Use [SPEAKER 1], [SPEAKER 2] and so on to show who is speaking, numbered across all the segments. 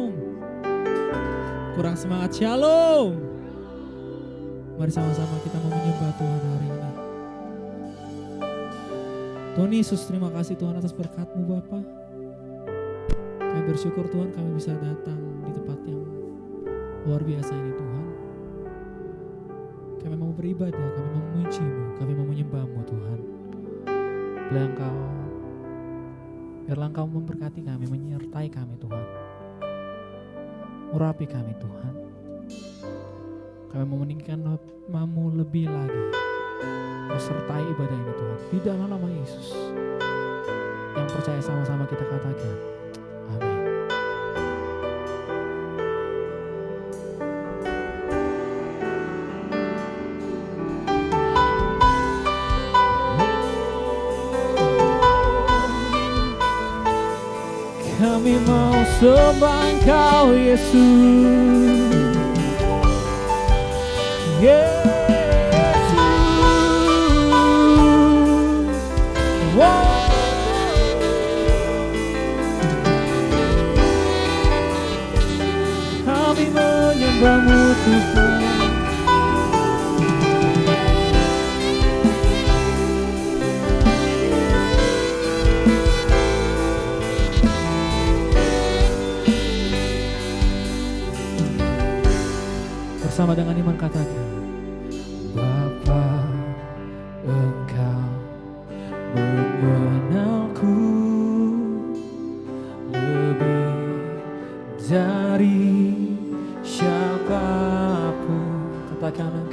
[SPEAKER 1] shalom. Kurang semangat, shalom. Mari sama-sama kita mau menyembah Tuhan hari ini. Tuhan Yesus, terima kasih Tuhan atas berkat-Mu Bapa. Kami bersyukur Tuhan kami bisa datang di tempat yang luar biasa ini Tuhan. Kami mau beribadah, kami mau memuji-Mu, kami mau menyembah-Mu Tuhan. Biarlah Engkau memberkati kami, menyertai kami Tuhan. Urapi kami Tuhan. Kami mau meninggikan nama-Mu lebih lagi. Sertai ibadah ini Tuhan. Di dalam nama Yesus. Yang percaya sama-sama kita katakan. Amin. Kami mau sembah Engkau Yesus. Yesus. Wow. Kami menyembah-Mu Tuhan. Bersama dengan iman katakan, Bapa, Engkau mengenalku lebih dari siapapun. Katakan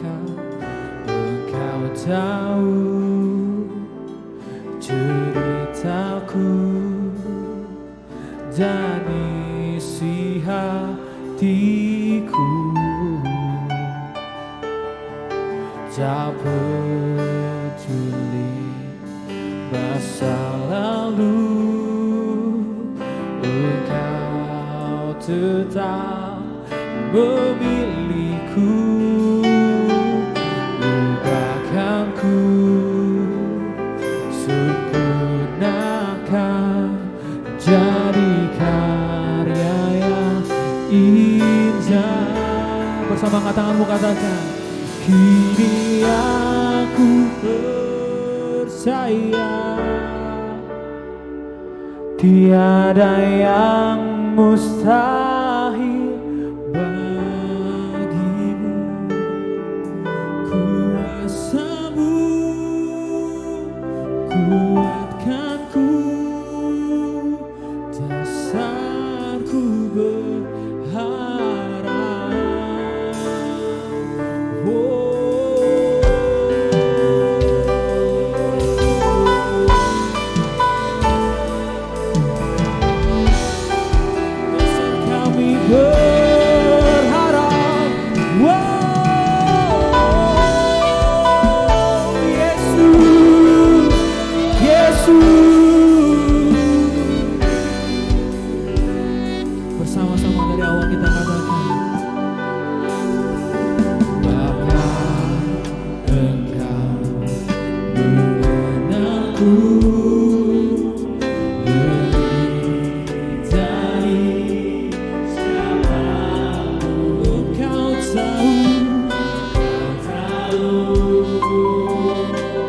[SPEAKER 1] Engkau tahu ceritaku dan isi hatiku. Tak peduli masa lalu, Engkau tetap memilihku. Ubahkanku, sempurnakan, jadi karya yang indah. Bersama angkat tanganmu katakan, kini aku percaya tiada yang mustahil bagimu. Kuasa-Mu kuatkanku, dasarku berharap. Bersama-sama dari awal kita katakan, Bapa, Engkau mengenalku lebih dari siapapun. Engkau tahu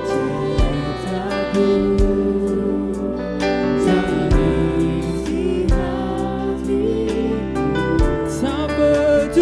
[SPEAKER 1] ceritaku. Tak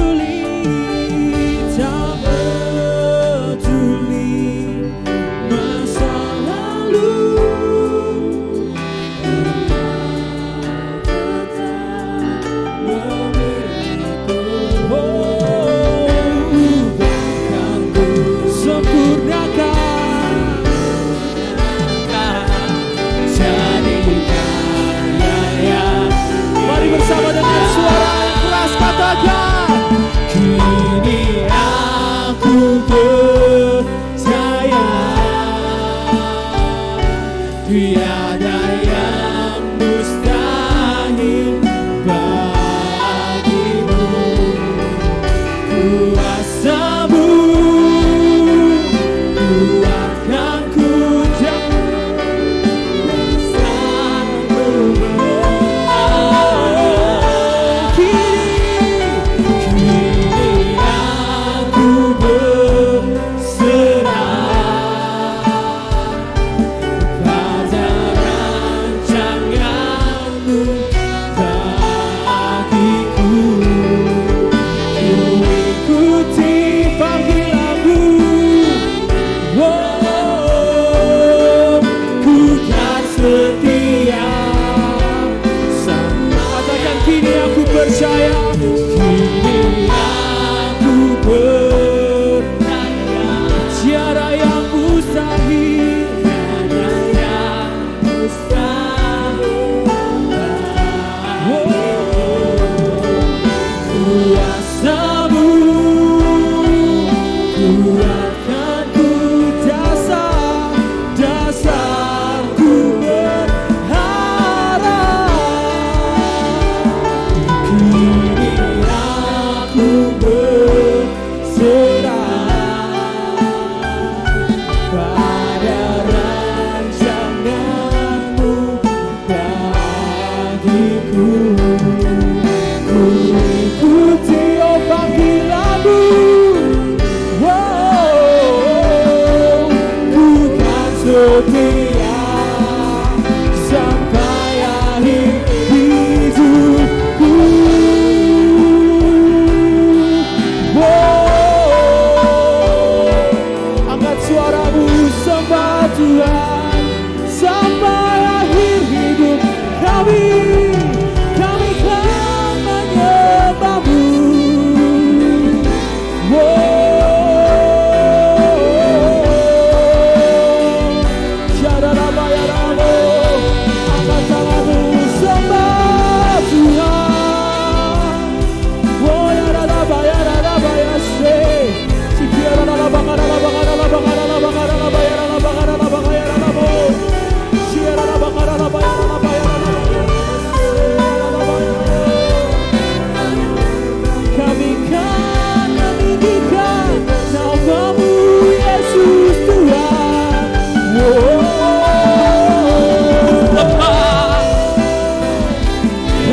[SPEAKER 1] percaya, kini aku percaya, tiada yang mustahil, tiada yang mustahil. Kuasa-Mu kuatkan ku dasarku berharap. Kini aku berserah pada rancangan-Mu bagiku. Ku ikuti panggilan-Mu, bukan setia sampai akhir hidupku. Angkat suaramu, sembah Tuhan sampai akhir hidup kami. Kami kan menyembah-Mu. Angkat tanganmu, sembah Tuhan. Kami kan meninggikan nama-Mu, Yesus Tuhan.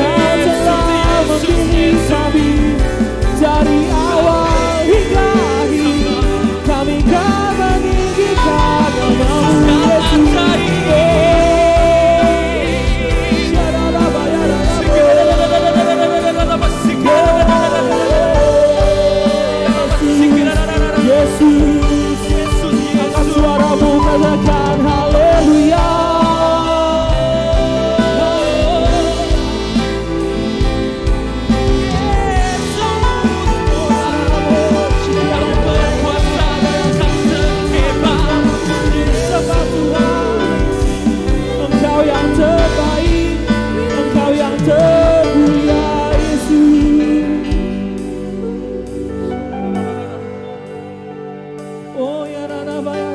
[SPEAKER 1] Kau telah memilih kami dari awal hingga akhir. Kami kan meninggikan nama-Mu, Yesus. Yesus, angkat suaramu, katakan haleluya. Engkau yang terbaik, Engkau yang termulia, Yesus. Oh ya rana baya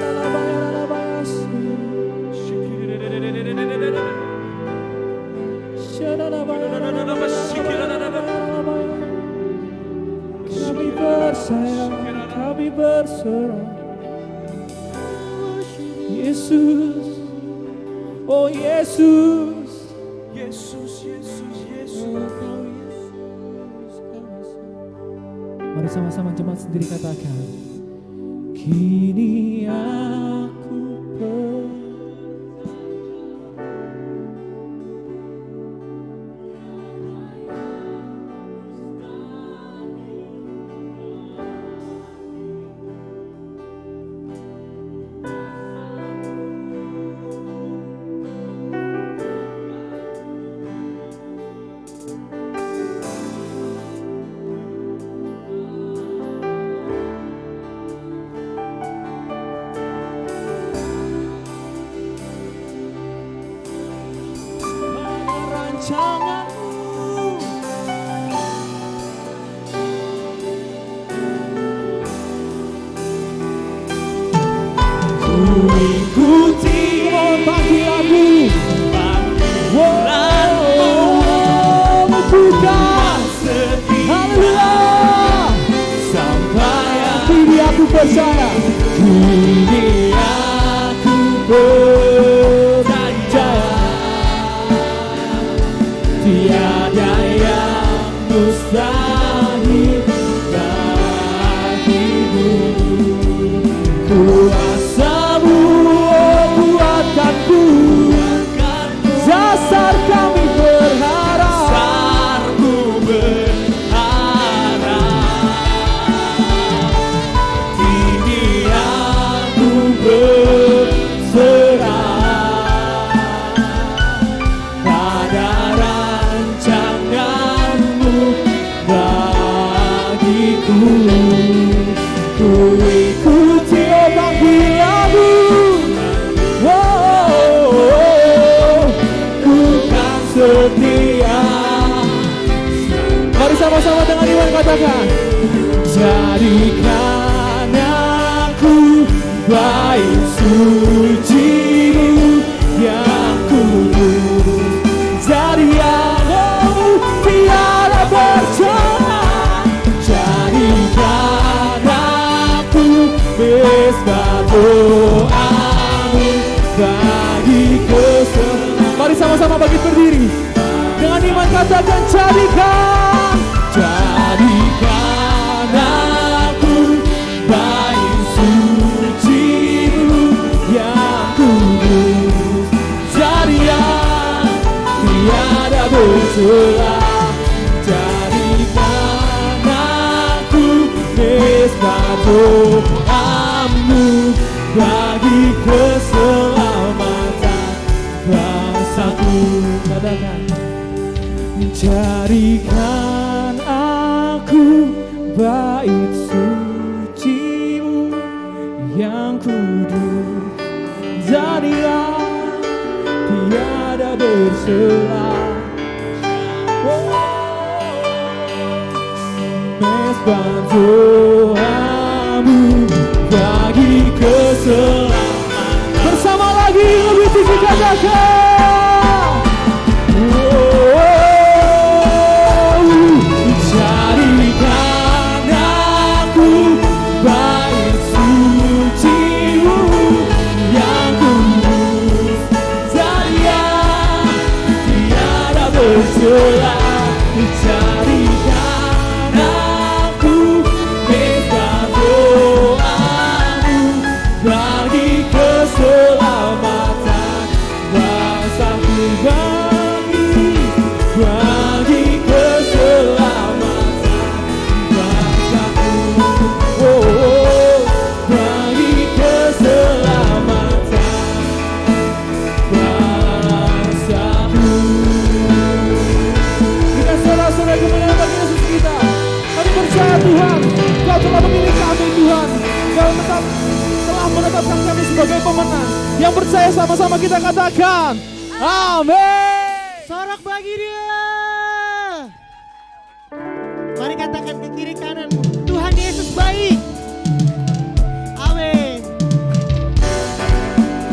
[SPEAKER 1] kami bersayang, kami berserah, Yesus. Oh Yesus, Yesus, Yesus, Yesus. Mari sama-sama jemaat sendiri katakan, kini aku rancangan-Mu. Ku ikuti panggilan-Mu, bukan haleluya sampai akhir. Aku percaya, kini aku percaya, tiada yang mustahil bagimu. Kuasa-Mu kuatkan ku, dasar kami berharap. Kini aku berserah pada rancangan-Mu Ku ikuti panggilanmu. Ku kan setia. Mari sama-sama dengan iman katakan, jadikan aku bait suci-Mu yang kudus, jadi aku tiada bercela. Jadikan aku mesbah doa-Mu bagi kesenangan. Mari sama-sama bangkit berdiri. Dengan iman katakan, jadikan aku bait suci-Mu yang kudus, jadi aku tiada bercela. Jadikan aku mesbah doa-Mu bagi keselamatan bangsaku. Katakan, jadikan aku bait suci-Mu yang kudus, jadi aku tiada bercela. Mesbah doa-Mu bagi keselamatan. Bersama lagi lebih tinggi katakan, jadikan aku bait suci-Mu yang kudus, jadi aku tiada bercela. Jadikan aku mesbah doa-Mu bagi keselamatan bangsaku, bagi keselamatan bangsaku, bagi keselamatan bangsaku. Kita saudara-saudara kemenangan bagi Yesus kita. Kami percaya Tuhan, Kau telah memilih kami Tuhan. Kau telah menetapkan kami sebagai pemenang. Yang percaya sama-sama kita katakan, amin.
[SPEAKER 2] Sorak bagi Dia. Mari katakan ke kiri kanan, Tuhan Yesus baik. Amin.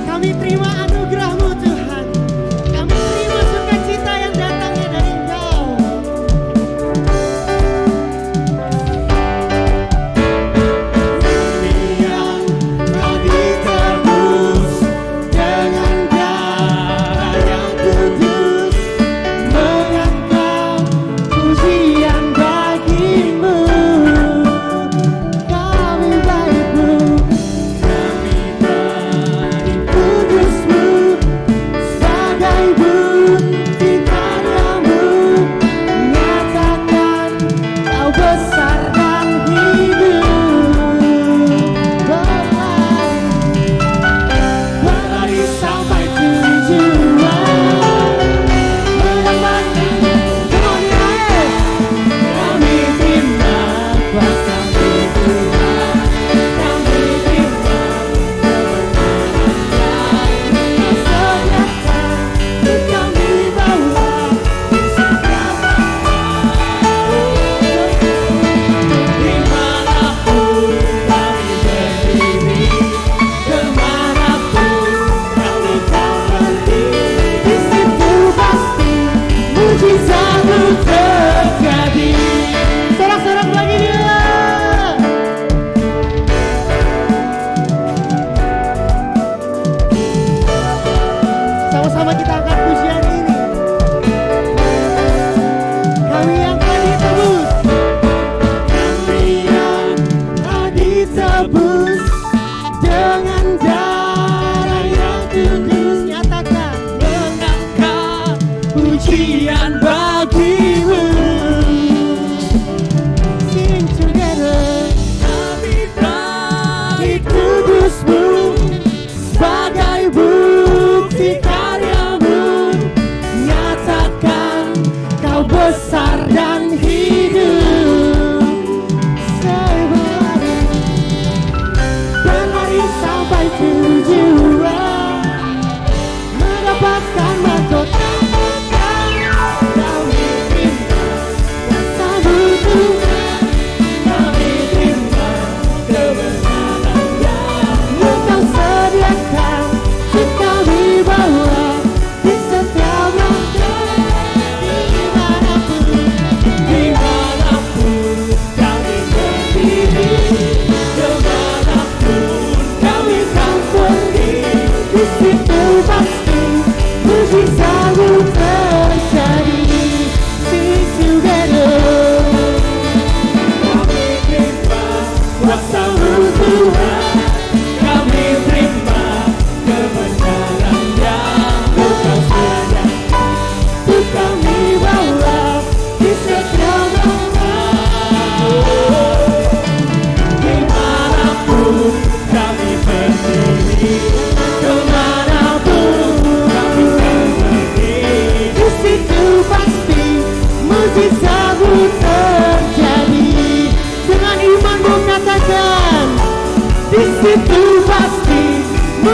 [SPEAKER 2] Kami terima anugerah-Mu Tuhan. Kami terima sukacita yang datangnya dari Engkau. Kami yang telah ditebus dengan darah yang kudus, mengangkat pujian bagi-Mu. Kami baik-Mu, kami baik kudus-Mu, sebagai bukti karya-Mu, nyatakan Kau besar dan hidup. Berlari sampai tujuan, menambahkan kemuliaan. Kami terima kuasa-Mu Tuhan, kami terima kebenaran Kau sediakan untuk kami bawa di setiap langkah.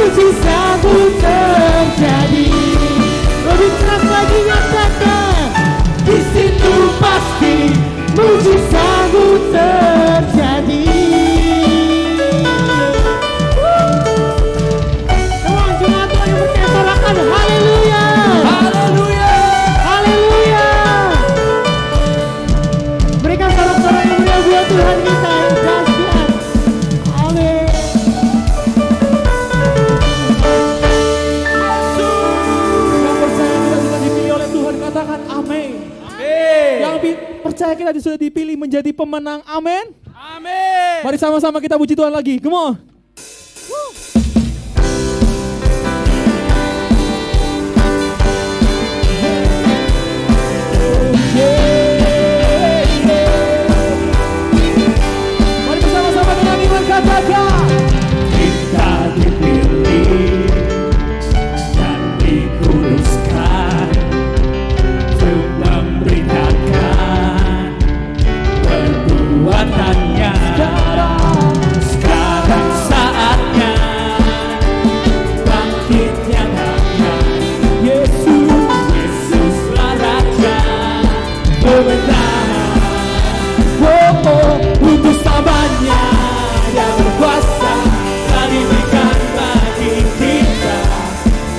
[SPEAKER 2] mujizatmu terjadi. Lebih keras lagi nyatakan, di situ pasti mujizatmu terjadi. Semua jemaat Tuhan yang percaya sorakan haleluya.
[SPEAKER 1] Haleluya.
[SPEAKER 2] Haleluya. Berikan sorak-sorak yang mulia buat Tuhan kita yang dahsyat. Amin.
[SPEAKER 1] Yang percaya kita sudah dipilih oleh Tuhan, katakan amin.
[SPEAKER 3] Amin.
[SPEAKER 1] Yang percaya kita sudah dipilih menjadi pemenang, amin.
[SPEAKER 3] Amin.
[SPEAKER 1] Mari sama-sama kita puji Tuhan lagi, come on. Mari bersama-sama dengan iman katakan,
[SPEAKER 3] Kita dipilih dan dikuduskan untuk memberitakan perbuatannya. Sekarang saatnya bangkit nyatakan, Yesuslah Raja kebenaran. Untuk selamanya Dia berkuasa, telah diberikan bagi kita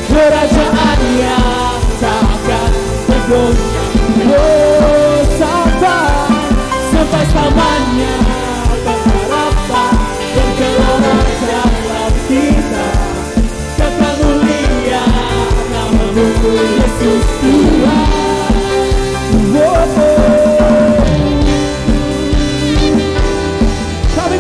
[SPEAKER 3] kerajaan yang takkan bergoyang. Sampai selamanya pengharapan dan gelora dalam kita. Kekal mulia namamu Yesus Tuhan. Kami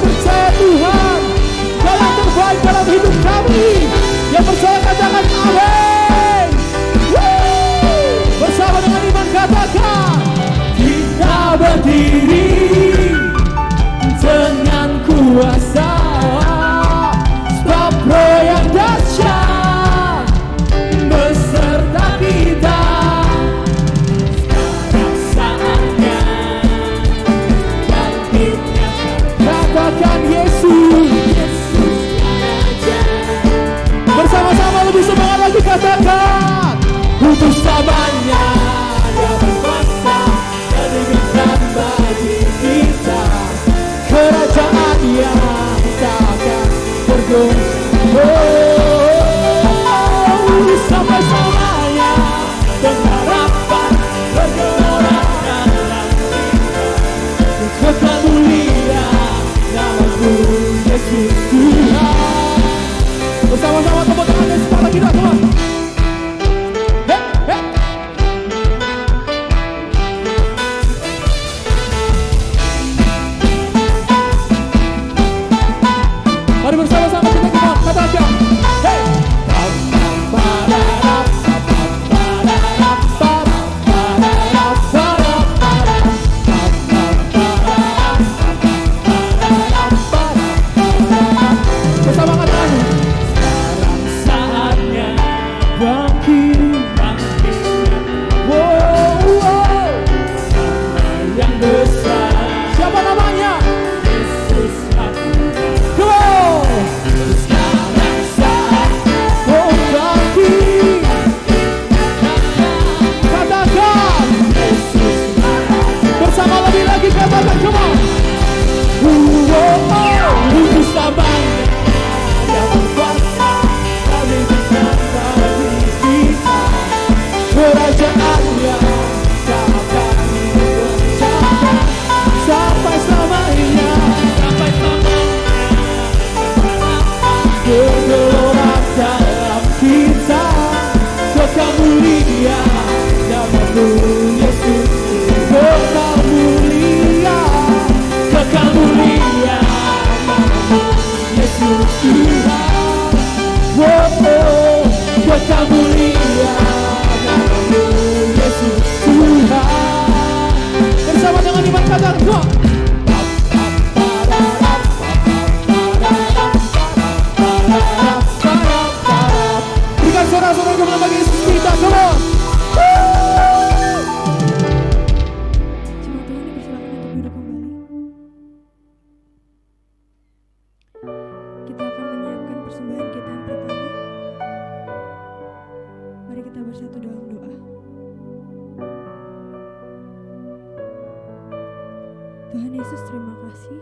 [SPEAKER 4] Tuhan Yesus, terima kasih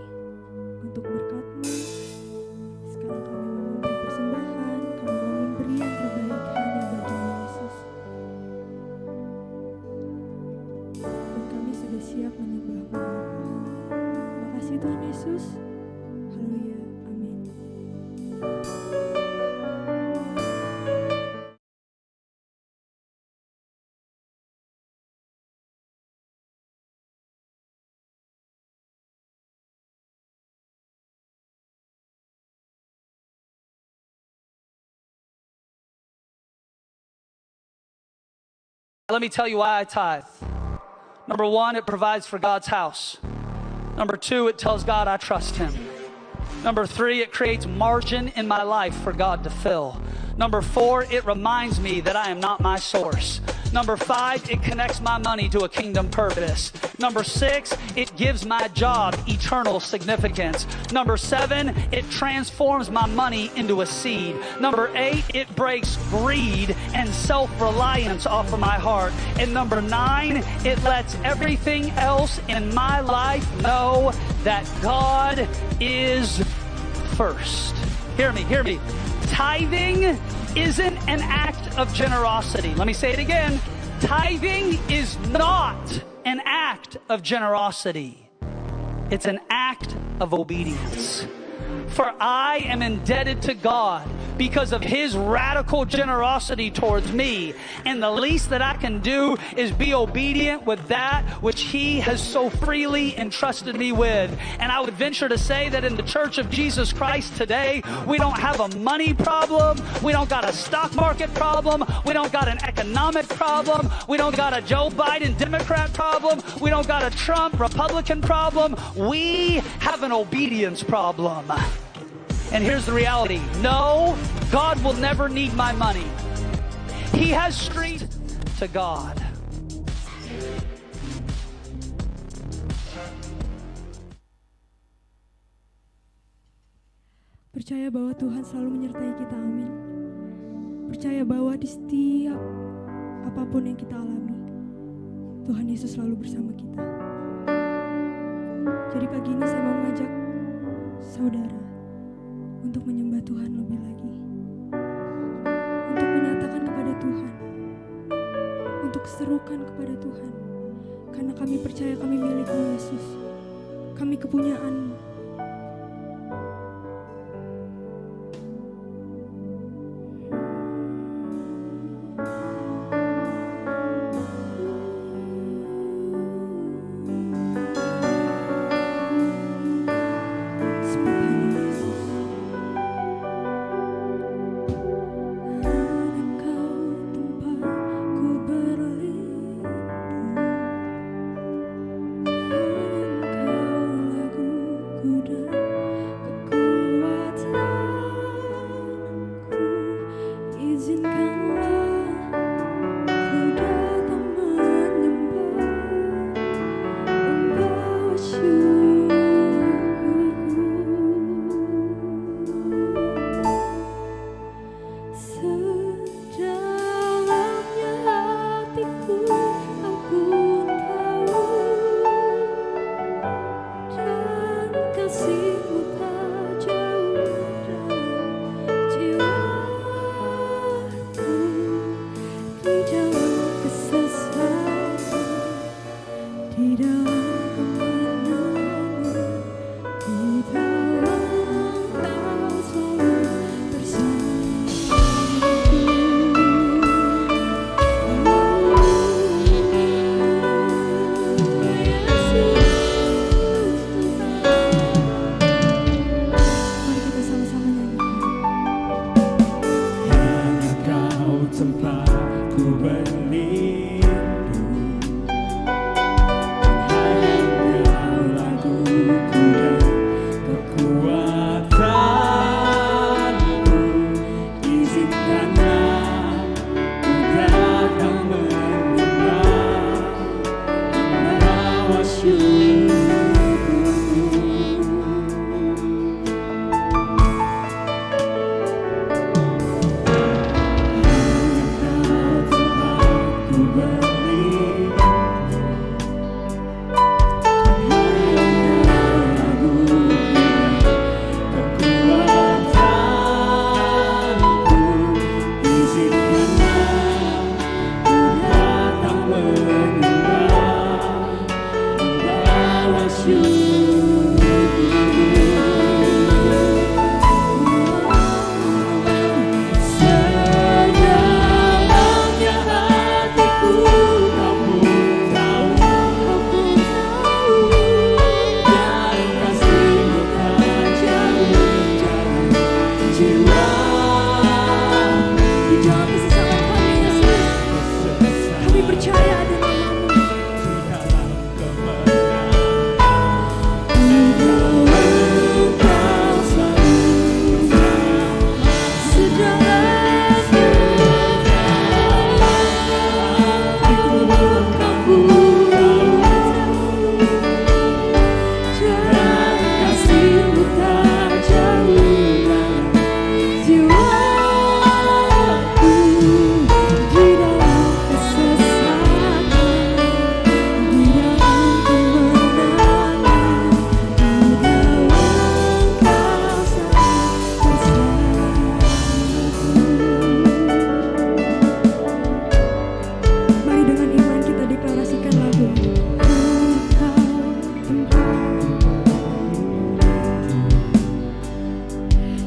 [SPEAKER 4] untuk berkat-Mu. Sekarang kami mau memberi persembahan, kami mau memberi yang terbaik hanya bagi-Mu Yesus. Dan kami sudah siap menyembah-Mu. Terima kasih Tuhan Yesus. Haleluya. Amin.
[SPEAKER 5] Let me tell you why I tithe. Number one, it provides for God's house. Number two, it tells God I trust Him. Number three, it creates margin in my life for God to fill. Number four, it reminds me that I am not my source. Number five, it connects my money to a kingdom purpose. Number six, it gives my job eternal significance. Number seven, it transforms my money into a seed. Number eight, it breaks greed and self-reliance off of my heart. And number nine, it lets everything else in my life know that God is first. Hear me, hear me. Tithing isn't an act of generosity. Let me say it again. Tithing is not an act of generosity. It's an act of obedience. For I am indebted to God because of His radical generosity towards me. And the least that I can do is be obedient with that which He has so freely entrusted me with. And I would venture to say that in the Church of Jesus Christ today, we don't have a money problem. We don't got a stock market problem. We don't got an economic problem. We don't got a Joe Biden Democrat problem. We don't got a Trump Republican problem. We have an obedience problem. And here's the reality. No, God will never need my money. He has street to God.
[SPEAKER 4] Percaya bahwa Tuhan selalu menyertai kita, amin. Percaya bahwa di setiap apapun yang kita alami, Tuhan Yesus selalu bersama kita. Jadi pagi ini saya mau mengajak saudara untuk menyembah Tuhan lebih lagi. Untuk menyatakan kepada Tuhan. Untuk serukan kepada Tuhan. Karena kami percaya kami milik-Mu Yesus. Kami kepunyaan-Mu. Engkau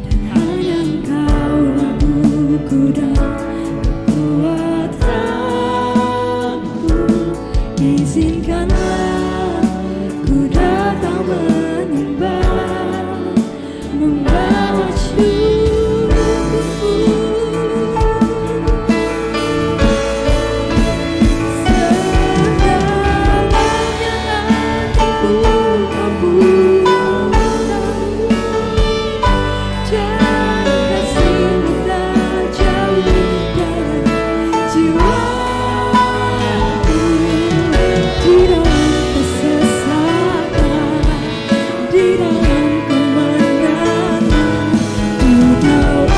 [SPEAKER 4] Dan hanya Engkaulah buku dan kekuatanku. Izinkanlah ku datang menyembah, membawa syukurku. Sedalamnya hatiku kau punya, dan kasih-Mu tak jauh dalam jiwaku. Di dalam kesesakan, di dalam kemenangan, ku tahu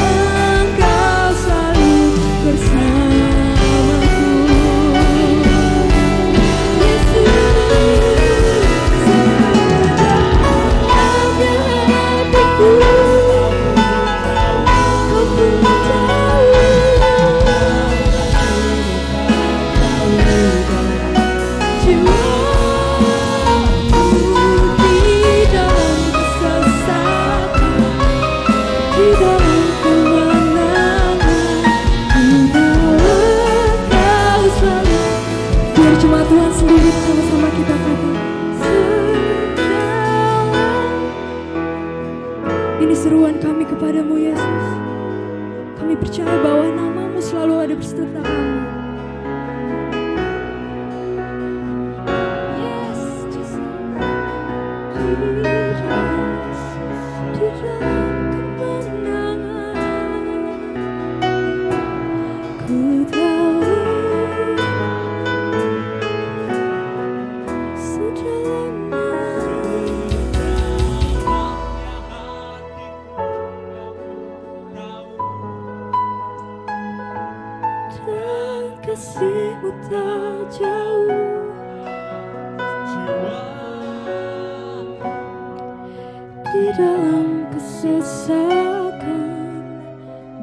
[SPEAKER 4] Engkau selalu bersamaku. Yesus, sedalamnya hatiku kau punya jiwaku. Di dalam kesesakan, di dalam kemenangan, ku tahu Engkau selalu. Biar cuma Tuhan sendiri sama-sama kita katakan. Sedalam. Ini seruan kami kepadamu Yesus. Kami percaya bahwa nama-Mu selalu ada beserta kami. Yes, Jesus. Di dalam kemenangan, ku tahu dan kasih-Mu tak jauh. Di dalam kesesakan,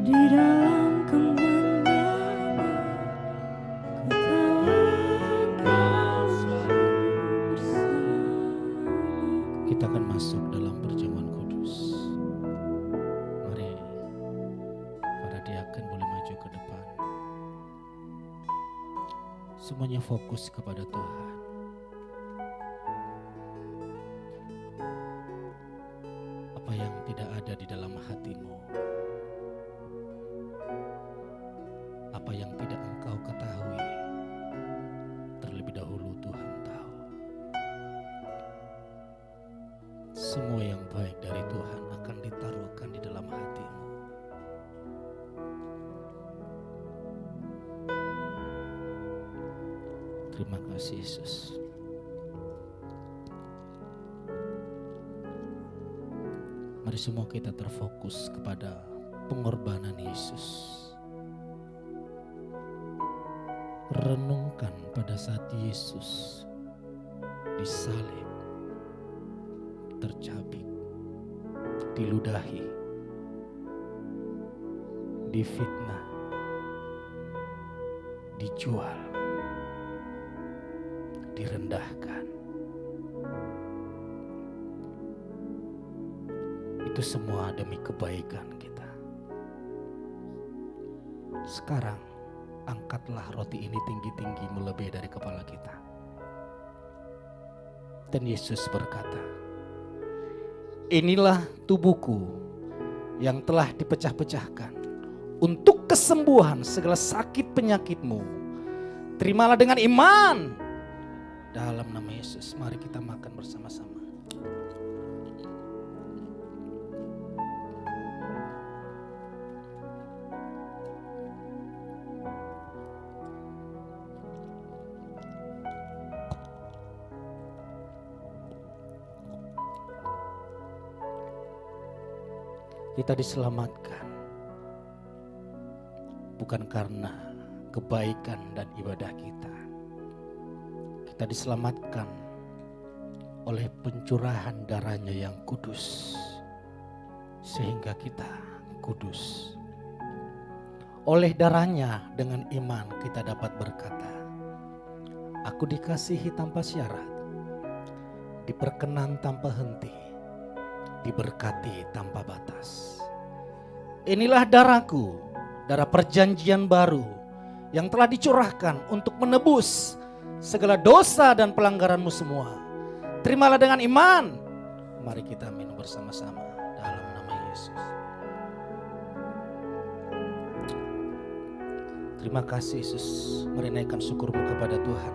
[SPEAKER 4] di dalam kemenangan, ku tahu Engkau selalu bersamaku.
[SPEAKER 1] Kita akan masuk dalam perjamuan kudus. Mari para diaken boleh maju ke depan. Semuanya fokus kepada Tuhan. Apa yang tidak ada di dalam hatimu, apa yang tidak engkau ketahui, terlebih dahulu Tuhan tahu. Semua yang baik dari Tuhan akan ditaruhkan di dalam hatimu. Terima kasih Yesus. Mari semua kita terfokus kepada pengorbanan Yesus. Renungkan pada saat Yesus disalib, tercabik, diludahi, difitnah, dijual, direndahkan. Itu semua demi kebaikan kita. Sekarang angkatlah roti ini tinggi-tinggi melebihi dari kepala kita. Dan Yesus berkata, inilah tubuhku yang telah dipecah-pecahkan untuk kesembuhan segala sakit penyakitmu. Terimalah dengan iman. Dalam nama Yesus, mari kita makan bersama-sama. Kita diselamatkan bukan karena kebaikan dan ibadah kita. Kita diselamatkan oleh pencurahan darahnya yang kudus, sehingga kita kudus. Oleh darahnya dengan iman kita dapat berkata, aku dikasihi tanpa syarat.
[SPEAKER 6] diperkenan tanpa henti, diberkati tanpa batas. Inilah darahku, darah perjanjian baru yang telah dicurahkan untuk menebus segala dosa dan pelanggaranmu semua. Terimalah dengan iman. Mari kita minum bersama-sama dalam nama Yesus. Terima kasih Yesus, mari naikkan syukurmu kepada Tuhan.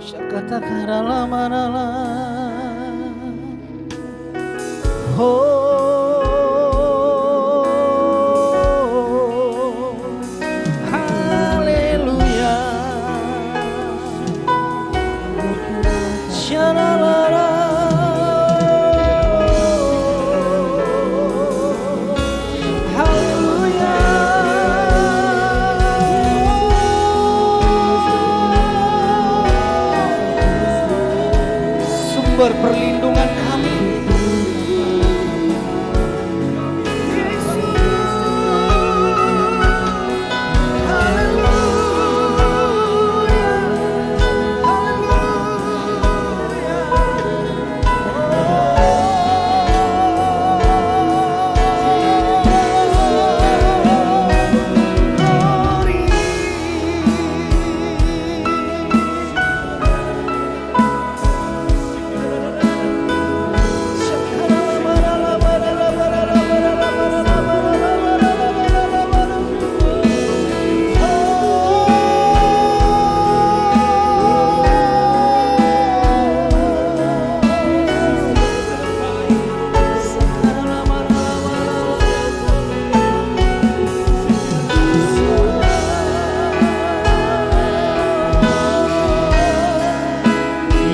[SPEAKER 6] Syakata lama. Haleluya. Shalala. Sumber perlindungan kami.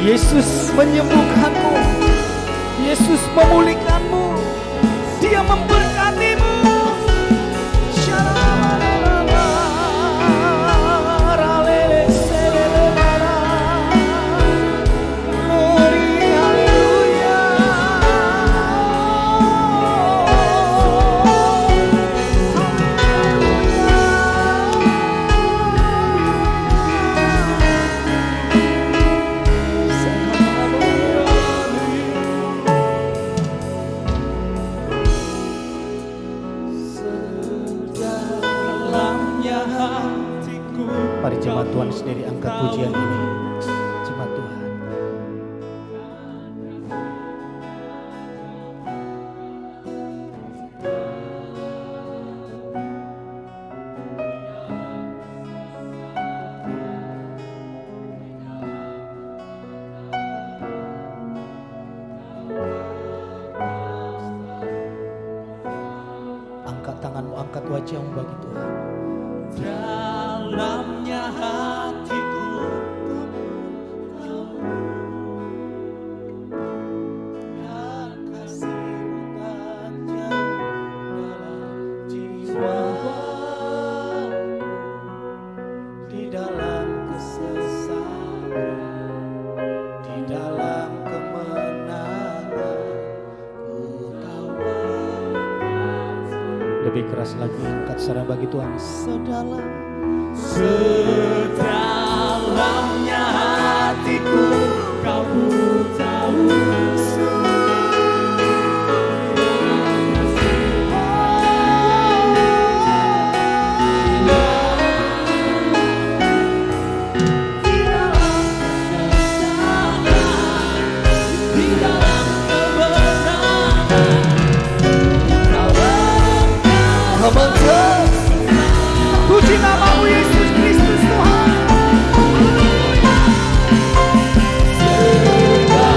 [SPEAKER 6] Yesus menyembuhkanmu, Yesus memulihkanmu, Dia memberkatimu. Mari jemaat Tuhan sendiri angkat pujian ini. Jemaat Tuhan. Angkat tanganmu, angkat wajahmu bagi Tuhan. Dalamnya hatiku dan kasih-Mu dalam jiwa, di dalam kesesakan, di dalam kemenangan ku tahu. Lebih keras lagi, angkat suara bagi Tuhan. Sedalamnya hatiku kau tahu. Puji namamu Yesus Kristus Tuhan. Segala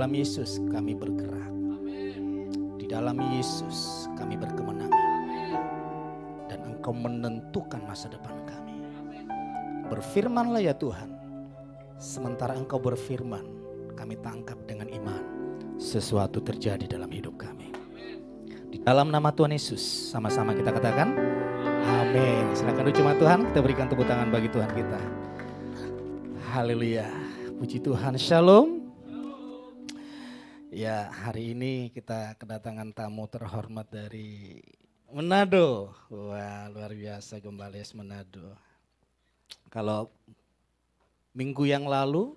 [SPEAKER 6] dalam Yesus kami bergerak. Di dalam Yesus kami berkemenangan. Dan Engkau menentukan masa depan kami. Berfirmanlah ya Tuhan. Sementara Engkau berfirman, kami tangkap dengan iman. Sesuatu terjadi dalam hidup kami. Di dalam nama Tuhan Yesus, sama-sama kita katakan, amin. Silakan jemaat Tuhan, kita berikan tepuk tangan bagi Tuhan kita. Haleluya, puji Tuhan, shalom. Ya, hari ini kita kedatangan tamu terhormat dari Manado. Wah, luar biasa Gembales Manado. Kalau minggu yang lalu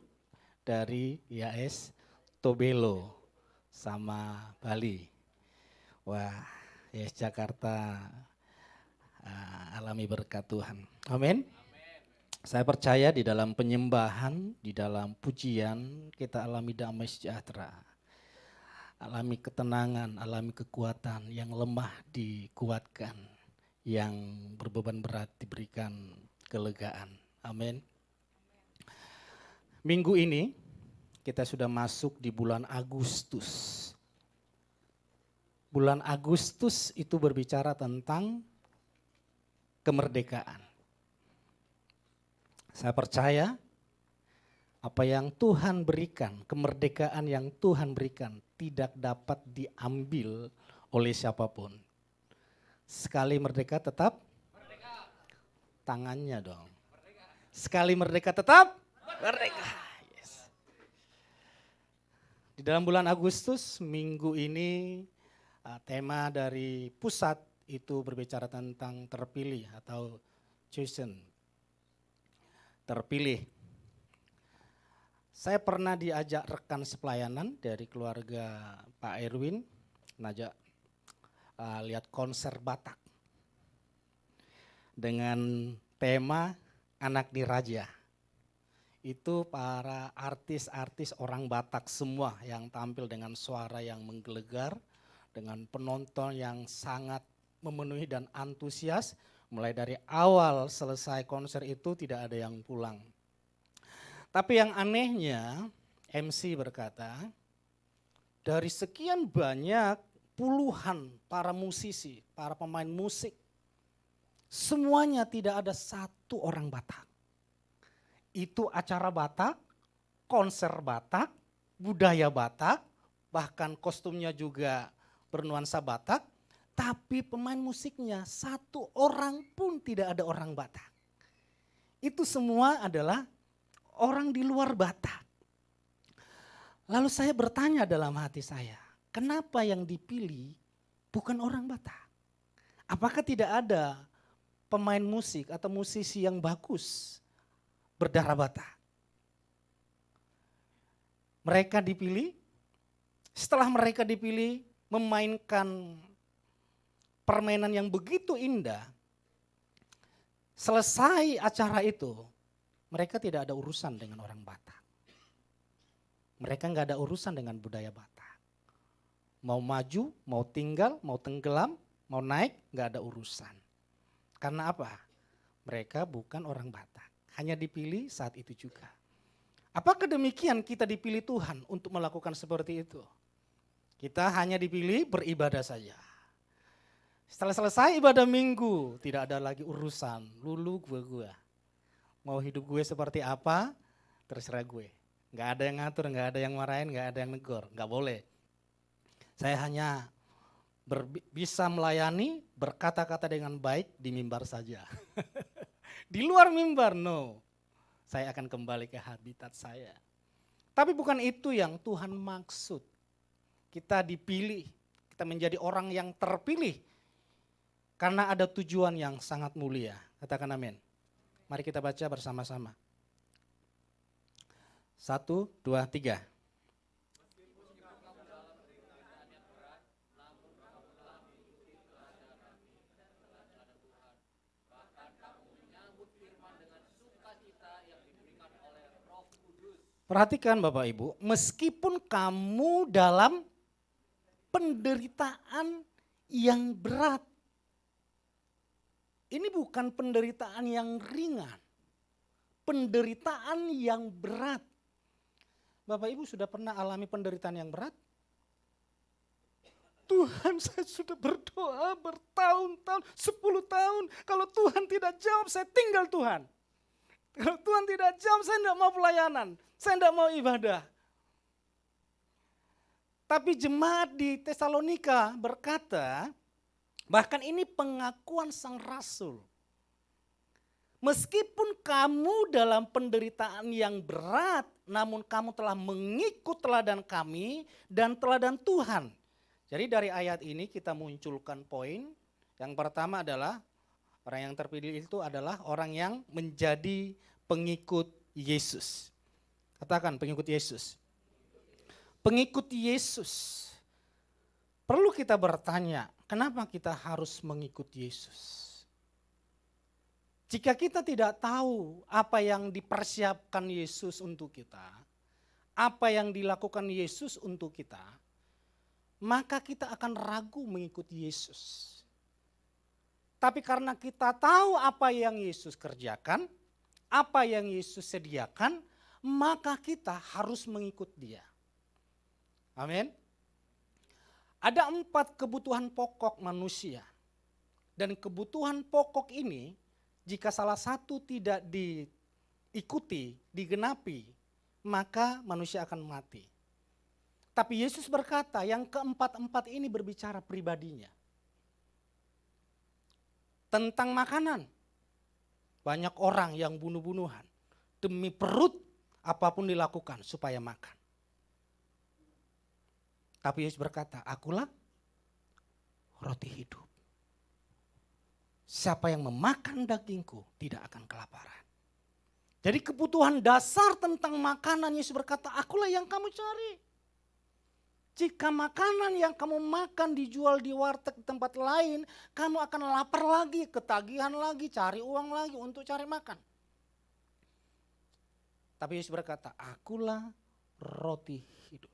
[SPEAKER 6] dari IAS Tobelo sama Bali. Wah, IAS Jakarta alami berkat Tuhan. Amin. Saya percaya di dalam penyembahan, di dalam pujian kita alami damai sejahtera. Alami ketenangan, alami kekuatan, yang lemah dikuatkan, yang berbeban berat diberikan kelegaan. Amin. Minggu ini kita sudah masuk di bulan Agustus. Bulan Agustus itu berbicara tentang kemerdekaan. Saya percaya apa yang Tuhan berikan, kemerdekaan yang Tuhan berikan tidak dapat diambil oleh siapapun. Sekali merdeka tetap merdeka. Tangannya dong. Merdeka. Sekali merdeka tetap merdeka. Yes. Di dalam bulan Agustus minggu ini tema dari pusat itu berbicara tentang terpilih atau chosen. Terpilih. Saya pernah diajak rekan sepelayanan dari keluarga Pak Erwin, ngajak lihat konser Batak dengan tema Anak Diraja. Itu para artis-artis orang Batak semua yang tampil dengan suara yang menggelegar, dengan penonton yang sangat memenuhi dan antusias. Mulai dari awal selesai konser itu tidak ada yang pulang. Tapi yang anehnya MC berkata, dari sekian banyak puluhan para musisi, para pemain musik, semuanya tidak ada satu orang Batak. Itu acara Batak, konser Batak, budaya Batak, bahkan kostumnya juga bernuansa Batak, tapi pemain musiknya satu orang pun tidak ada orang Batak. Itu semua adalah orang di luar Batak. Lalu saya bertanya dalam hati saya, kenapa yang dipilih bukan orang Batak? Apakah tidak ada pemain musik atau musisi yang bagus berdarah Batak? Mereka dipilih, setelah mereka dipilih memainkan permainan yang begitu indah, selesai acara itu, mereka tidak ada urusan dengan orang Batak. Mereka nggak ada urusan dengan budaya Batak. Mau maju, mau tinggal, mau tenggelam, mau naik, nggak ada urusan. Karena apa? Mereka bukan orang Batak. Hanya dipilih saat itu juga. Apakah demikian kita dipilih Tuhan untuk melakukan seperti itu? Kita hanya dipilih beribadah saja. Setelah selesai ibadah minggu, tidak ada lagi urusan lulu gue. Mau hidup gue seperti apa, terserah gue. Gak ada yang ngatur, gak ada yang marahin, gak ada yang negor, gak boleh. Saya hanya bisa melayani, berkata-kata dengan baik di mimbar saja. Di luar mimbar, no. Saya akan kembali ke habitat saya. Tapi bukan itu yang Tuhan maksud. Kita dipilih, kita menjadi orang yang terpilih. Karena ada tujuan yang sangat mulia. Katakan amin. Mari kita baca bersama-sama. 1, 2, 3. Perhatikan Bapak Ibu, meskipun kamu dalam penderitaan yang berat. Ini bukan penderitaan yang ringan, penderitaan yang berat. Bapak Ibu sudah pernah alami penderitaan yang berat? Tuhan, saya sudah berdoa bertahun-tahun, 10 tahun. Kalau Tuhan tidak jawab, saya tinggal Tuhan. Kalau Tuhan tidak jawab, saya tidak mau pelayanan. Saya tidak mau ibadah. Tapi jemaat di Tesalonika berkata, bahkan ini pengakuan sang rasul. Meskipun kamu dalam penderitaan yang berat, namun kamu telah mengikut teladan kami dan teladan Tuhan. Jadi dari ayat ini kita munculkan poin. Yang pertama adalah orang yang terpilih itu adalah orang yang menjadi pengikut Yesus. Katakan pengikut Yesus. Pengikut Yesus. Perlu kita bertanya, kenapa kita harus mengikut Yesus? Jika kita tidak tahu apa yang dipersiapkan Yesus untuk kita, apa yang dilakukan Yesus untuk kita, maka kita akan ragu mengikuti Yesus. Tapi karena kita tahu apa yang Yesus kerjakan, apa yang Yesus sediakan, maka kita harus mengikut Dia. Amin. Ada 4 kebutuhan pokok manusia. Dan kebutuhan pokok ini, jika salah satu tidak diikuti, digenapi, maka manusia akan mati. Tapi Yesus berkata yang keempat-empat ini berbicara pribadinya. Tentang makanan. Banyak orang yang bunuh-bunuhan. Demi perut apapun dilakukan supaya makan. Tapi Yesus berkata, akulah roti hidup. Siapa yang memakan dagingku tidak akan kelaparan. Jadi kebutuhan dasar tentang makanan, Yesus berkata, akulah yang kamu cari. Jika makanan yang kamu makan dijual di warteg tempat lain, kamu akan lapar lagi, ketagihan lagi, cari uang lagi untuk cari makan. Tapi Yesus berkata, akulah roti hidup.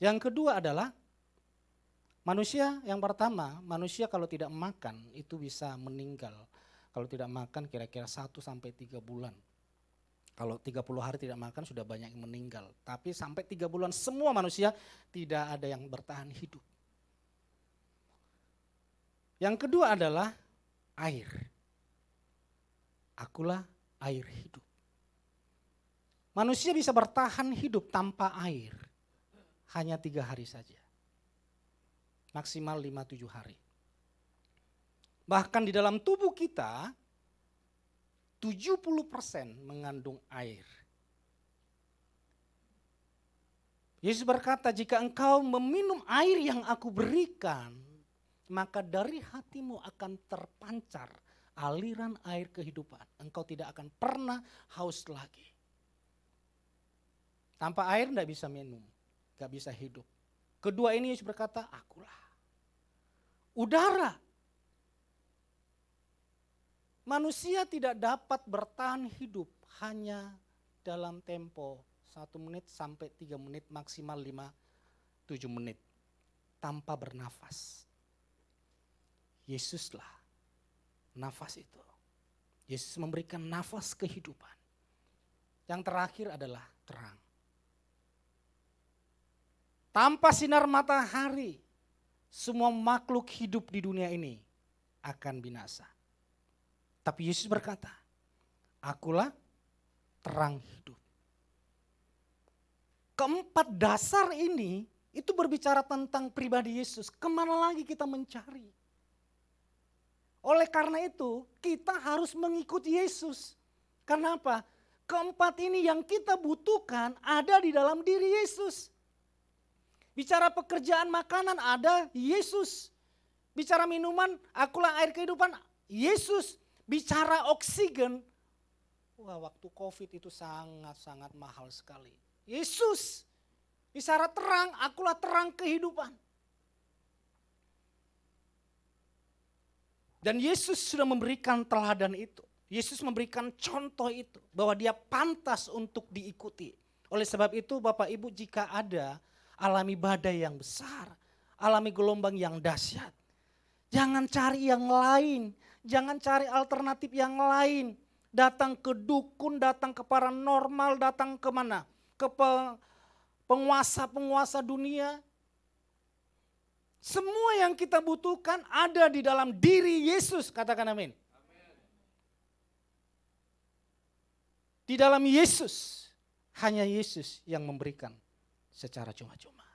[SPEAKER 6] Yang kedua adalah manusia, yang pertama, manusia kalau tidak makan itu bisa meninggal. Kalau tidak makan kira-kira 1-3 bulan. Kalau 30 hari tidak makan sudah banyak yang meninggal. Tapi sampai 3 bulan semua manusia tidak ada yang bertahan hidup. Yang kedua adalah air. Akulah air hidup. Manusia bisa bertahan hidup tanpa air. Hanya 3 hari saja. Maksimal 5-7 hari. Bahkan di dalam tubuh kita 70% mengandung air. Yesus berkata, jika engkau meminum air yang aku berikan, maka dari hatimu akan terpancar aliran air kehidupan. Engkau tidak akan pernah haus lagi. Tanpa air tidak bisa minum, tidak bisa hidup. Kedua ini Yesus berkata, akulah. Udara. Manusia tidak dapat bertahan hidup hanya dalam tempo 1 menit sampai 3 menit, maksimal 5-7 menit. Tanpa bernafas. Yesuslah nafas itu. Yesus memberikan nafas kehidupan. Yang terakhir adalah terang. Tanpa sinar matahari, semua makhluk hidup di dunia ini akan binasa. Tapi Yesus berkata, akulah terang hidup. Keempat dasar ini itu berbicara tentang pribadi Yesus. Kemana lagi kita mencari? Oleh karena itu kita harus mengikuti Yesus. Karena apa? Keempat ini yang kita butuhkan ada di dalam diri Yesus. Bicara pekerjaan makanan ada Yesus. Bicara minuman, akulah air kehidupan, Yesus. Bicara oksigen, wah waktu COVID itu sangat-sangat mahal sekali. Yesus. Bicara terang, akulah terang kehidupan. Dan Yesus sudah memberikan teladan itu. Yesus memberikan contoh itu. Bahwa dia pantas untuk diikuti. Oleh sebab itu Bapak Ibu, jika ada alami badai yang besar, alami gelombang yang dahsyat, jangan cari yang lain. Jangan cari alternatif yang lain. Datang ke dukun, datang ke paranormal, datang ke mana? ke penguasa-penguasa dunia. Semua yang kita butuhkan ada di dalam diri Yesus, katakan amin. Di dalam Yesus, hanya Yesus yang memberikan secara cuma-cuma.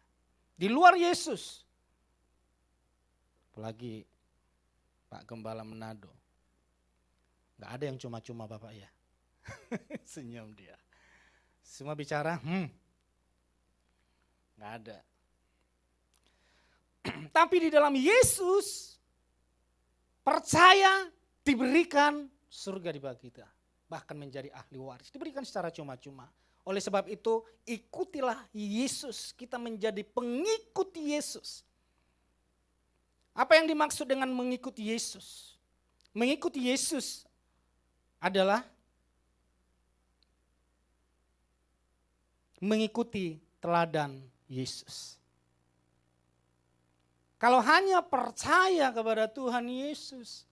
[SPEAKER 6] Di luar Yesus, apalagi Pak Gembala Manado, gak ada yang cuma-cuma Bapak ya. Senyum dia. Semua bicara, gak ada. Tapi di dalam Yesus, percaya diberikan surga di bagi kita. Bahkan menjadi ahli waris, diberikan secara cuma-cuma. Oleh sebab itu, ikutilah Yesus, kita menjadi pengikut Yesus. Apa yang dimaksud dengan mengikuti Yesus? Mengikuti Yesus adalah mengikuti teladan Yesus. Kalau hanya percaya kepada Tuhan Yesus,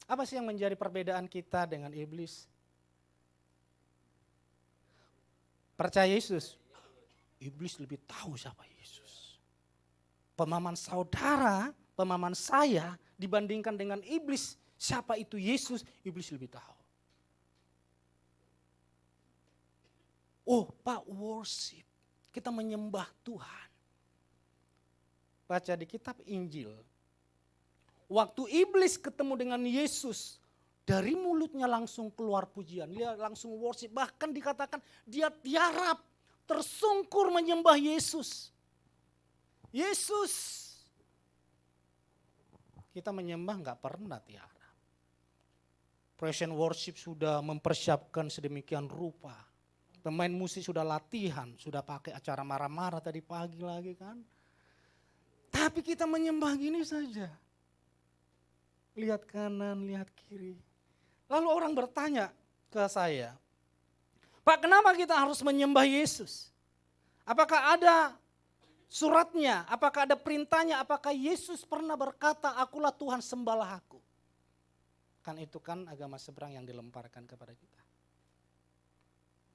[SPEAKER 6] apa sih yang menjadi perbedaan kita dengan iblis? Percaya Yesus, iblis lebih tahu siapa Yesus. Pemahaman saudara, pemahaman saya dibandingkan dengan iblis, siapa itu Yesus, iblis lebih tahu. Oh Pak, worship, kita menyembah Tuhan. Baca di kitab Injil, waktu iblis ketemu dengan Yesus, dari mulutnya langsung keluar pujian, dia langsung worship, bahkan dikatakan dia tiarap, tersungkur menyembah Yesus. Yesus, kita menyembah gak pernah tiarap. Praise and worship sudah mempersiapkan sedemikian rupa. Pemain musik sudah latihan, sudah pakai acara marah-marah tadi pagi lagi kan. Tapi kita menyembah gini saja. Lihat kanan, lihat kiri. Lalu orang bertanya ke saya, Pak, kenapa kita harus menyembah Yesus? Apakah ada suratnya? Apakah ada perintahnya? Apakah Yesus pernah berkata, akulah Tuhan, sembahlah aku? Kan itu kan agama seberang yang dilemparkan kepada kita.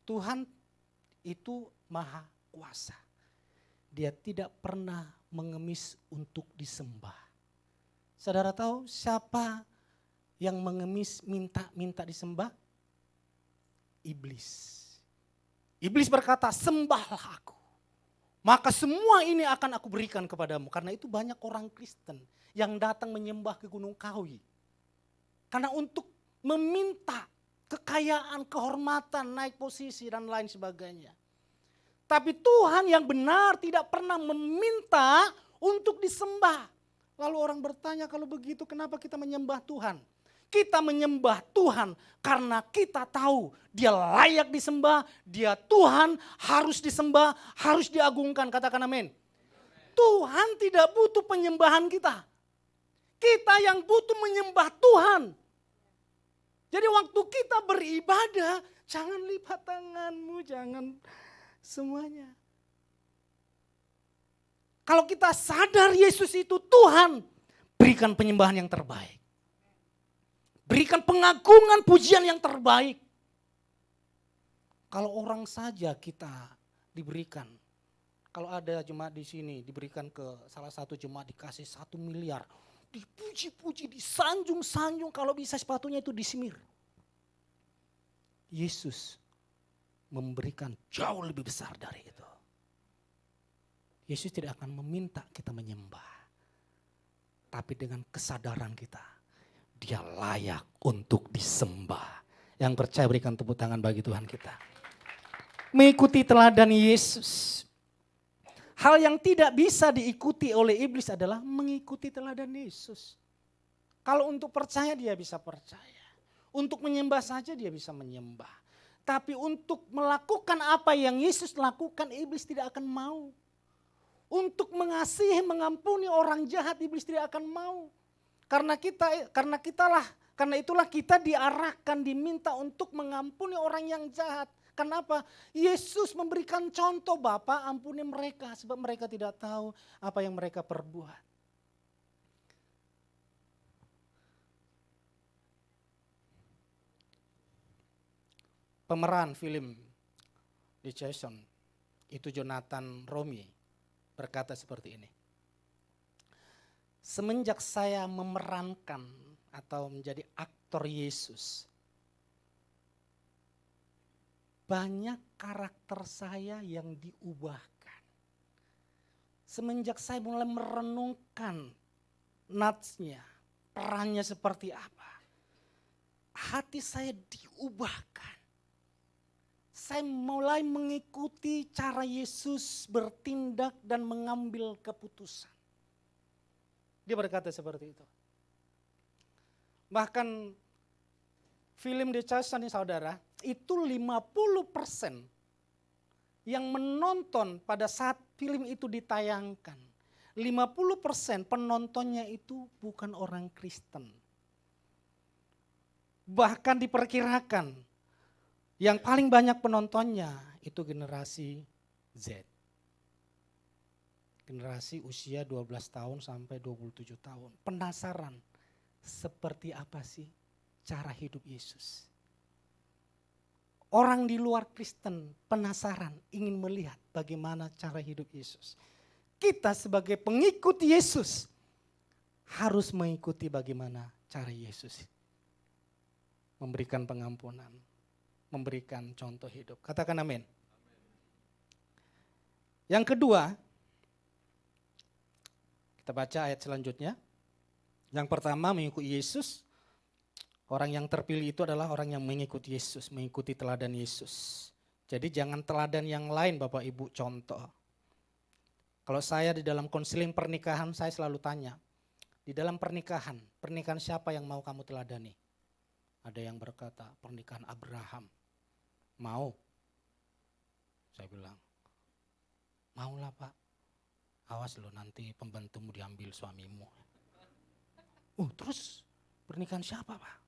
[SPEAKER 6] Tuhan itu maha kuasa. Dia tidak pernah mengemis untuk disembah. Saudara tahu siapa yang mengemis minta disembah? Iblis. Iblis berkata, sembahlah aku. Maka semua ini akan aku berikan kepadamu. Karena itu banyak orang Kristen yang datang menyembah ke Gunung Kawi. Karena untuk meminta kekayaan, kehormatan, naik posisi dan lain sebagainya. Tapi Tuhan yang benar tidak pernah meminta untuk disembah. Lalu orang bertanya, kalau begitu kenapa kita menyembah Tuhan? Kita menyembah Tuhan karena kita tahu dia layak disembah, dia Tuhan, harus disembah, harus diagungkan. Katakan amin. Tuhan tidak butuh penyembahan kita. Kita yang butuh menyembah Tuhan. Jadi waktu kita beribadah, jangan lipat tanganmu, jangan semuanya. Kalau kita sadar Yesus itu Tuhan, berikan penyembahan yang terbaik. Berikan pengagungan pujian yang terbaik. Kalau orang saja kita diberikan, kalau ada jemaat di sini diberikan ke salah satu jemaat dikasih 1 miliar, dipuji-puji, disanjung-sanjung, kalau bisa sepatunya itu disemir. Yesus memberikan jauh lebih besar dari itu. Yesus tidak akan meminta kita menyembah. Tapi dengan kesadaran kita, dia layak untuk disembah. Yang percaya berikan tepuk tangan bagi Tuhan kita. Mengikuti teladan Yesus. Hal yang tidak bisa diikuti oleh iblis adalah mengikuti teladan Yesus. Kalau untuk percaya dia bisa percaya. Untuk menyembah saja dia bisa menyembah. Tapi untuk melakukan apa yang Yesus lakukan, iblis tidak akan mau. Untuk mengasihi, mengampuni orang jahat, iblis tidak akan mau. Karena itulah kita diarahkan, diminta untuk mengampuni orang yang jahat. Kenapa? Yesus memberikan contoh, Bapa ampuni mereka sebab mereka tidak tahu apa yang mereka perbuat. Pemeran film di Jason itu Jonathan Romy, berkata seperti ini. Semenjak saya memerankan atau menjadi aktor Yesus, banyak karakter saya yang diubahkan. Semenjak saya mulai merenungkan natsnya, perannya seperti apa, hati saya diubahkan. Saya mulai mengikuti cara Yesus bertindak dan mengambil keputusan. Dia berkata seperti itu. Bahkan film The Chosen nih saudara, itu 50% yang menonton pada saat film itu ditayangkan. 50% penontonnya itu bukan orang Kristen. Bahkan diperkirakan yang paling banyak penontonnya itu generasi Z. Generasi usia 12 tahun sampai 27 tahun. Penasaran seperti apa sih cara hidup Yesus. Orang di luar Kristen penasaran, ingin melihat bagaimana cara hidup Yesus. Kita sebagai pengikut Yesus harus mengikuti bagaimana cara Yesus. Memberikan pengampunan, memberikan contoh hidup. Katakan amin. Yang kedua, kita baca ayat selanjutnya. Yang pertama mengikuti Yesus. Orang yang terpilih itu adalah orang yang mengikuti Yesus, mengikuti teladan Yesus. Jadi jangan teladan yang lain Bapak Ibu contoh. Kalau saya di dalam konseling pernikahan saya selalu tanya, di dalam pernikahan siapa yang mau kamu teladani? Ada yang berkata pernikahan Abraham. Mau? Saya bilang, maulah Pak. Awas loh nanti pembantumu diambil suamimu. Terus pernikahan siapa Pak?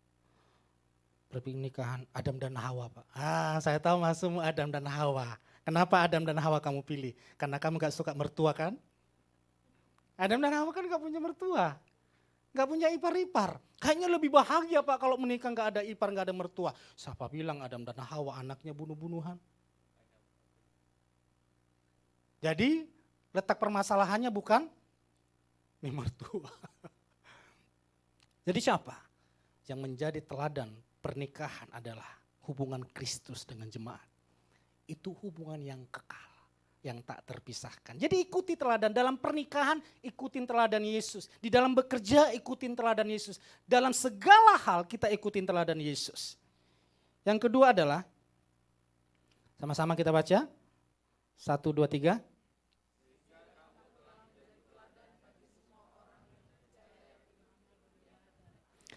[SPEAKER 6] Pernikahan Adam dan Hawa Pak. Saya tahu maksudmu Adam dan Hawa. Kenapa Adam dan Hawa kamu pilih? Karena kamu gak suka mertua kan? Adam dan Hawa kan gak punya mertua. Gak punya ipar-ipar. Kayaknya lebih bahagia Pak kalau menikah gak ada ipar, gak ada mertua. Siapa bilang Adam dan Hawa anaknya bunuh-bunuhan? Jadi letak permasalahannya bukan di mertua. Jadi siapa yang menjadi teladan pernikahan adalah hubungan Kristus dengan jemaat. Itu hubungan yang kekal, yang tak terpisahkan. Jadi ikuti teladan dalam pernikahan, ikutin teladan Yesus. Di dalam bekerja, ikutin teladan Yesus. Dalam segala hal kita ikutin teladan Yesus. Yang kedua adalah, sama-sama kita baca, 1, 2, 3.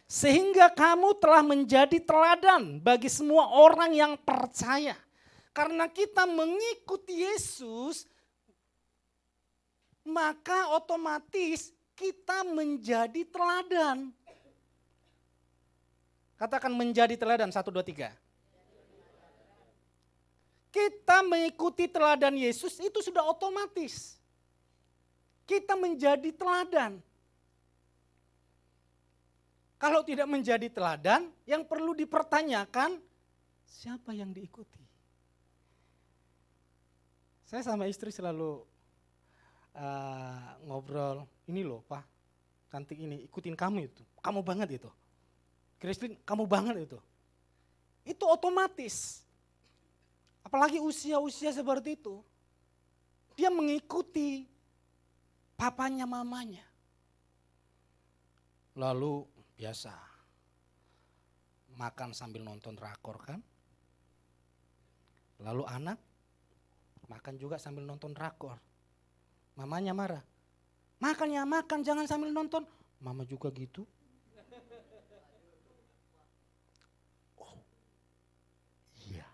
[SPEAKER 6] Sehingga kamu telah menjadi teladan bagi semua orang yang percaya. Karena kita mengikuti Yesus, maka otomatis kita menjadi teladan. Katakan menjadi teladan, 1, 2, 3. Kita mengikuti teladan Yesus itu sudah otomatis. Kita menjadi teladan. Kalau tidak menjadi teladan, yang perlu dipertanyakan, siapa yang diikuti? Saya sama istri selalu ngobrol, ini loh Pak, cantik ini, ikutin kamu itu, kamu banget itu. Christine, kamu banget itu. Itu otomatis. Apalagi usia-usia seperti itu. Dia mengikuti papanya, mamanya. Lalu biasa makan sambil nonton drakor kan. Lalu anak makan juga sambil nonton drakor. Mamanya marah. Makan ya makan, jangan sambil nonton. Mama juga gitu. Oh, iya.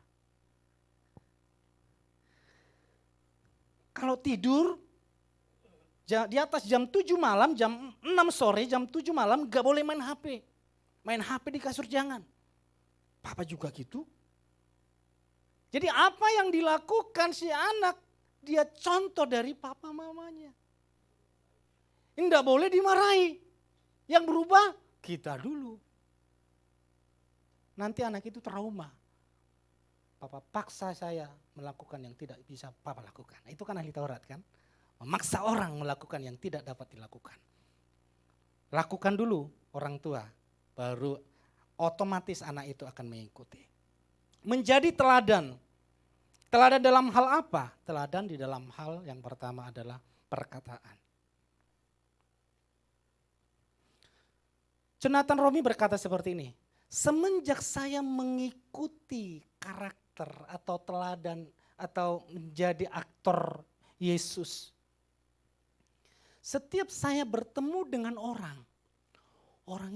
[SPEAKER 6] Kalau tidur di atas jam 7 malam, jam 6 sore, jam 7 malam gak boleh main HP. Main HP di kasur jangan. Papa juga gitu. Jadi apa yang dilakukan si anak, dia contoh dari papa mamanya. Ini gak boleh dimarahi. Yang berubah kita dulu. Nanti anak itu trauma. Papa paksa saya melakukan yang tidak bisa Papa lakukan. Itu kan ahli Taurat kan? Memaksa orang melakukan yang tidak dapat dilakukan. Lakukan dulu orang tua, baru otomatis anak itu akan mengikuti. Menjadi teladan. Teladan dalam hal apa? Teladan di dalam hal yang pertama adalah perkataan. Jonathan Romy berkata seperti ini, semenjak saya mengikuti karakter atau teladan atau menjadi aktor Yesus, setiap saya bertemu dengan orang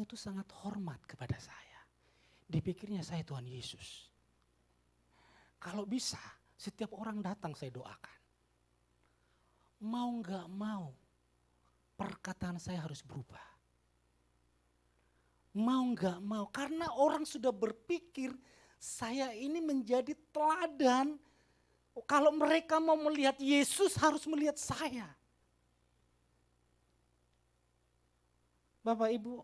[SPEAKER 6] itu sangat hormat kepada saya. Dipikirnya saya Tuhan Yesus. Kalau bisa, setiap orang datang saya doakan. Mau gak mau, perkataan saya harus berubah. Mau gak mau, karena orang sudah berpikir saya ini menjadi teladan. Kalau mereka mau melihat Yesus harus melihat saya. Bapak Ibu,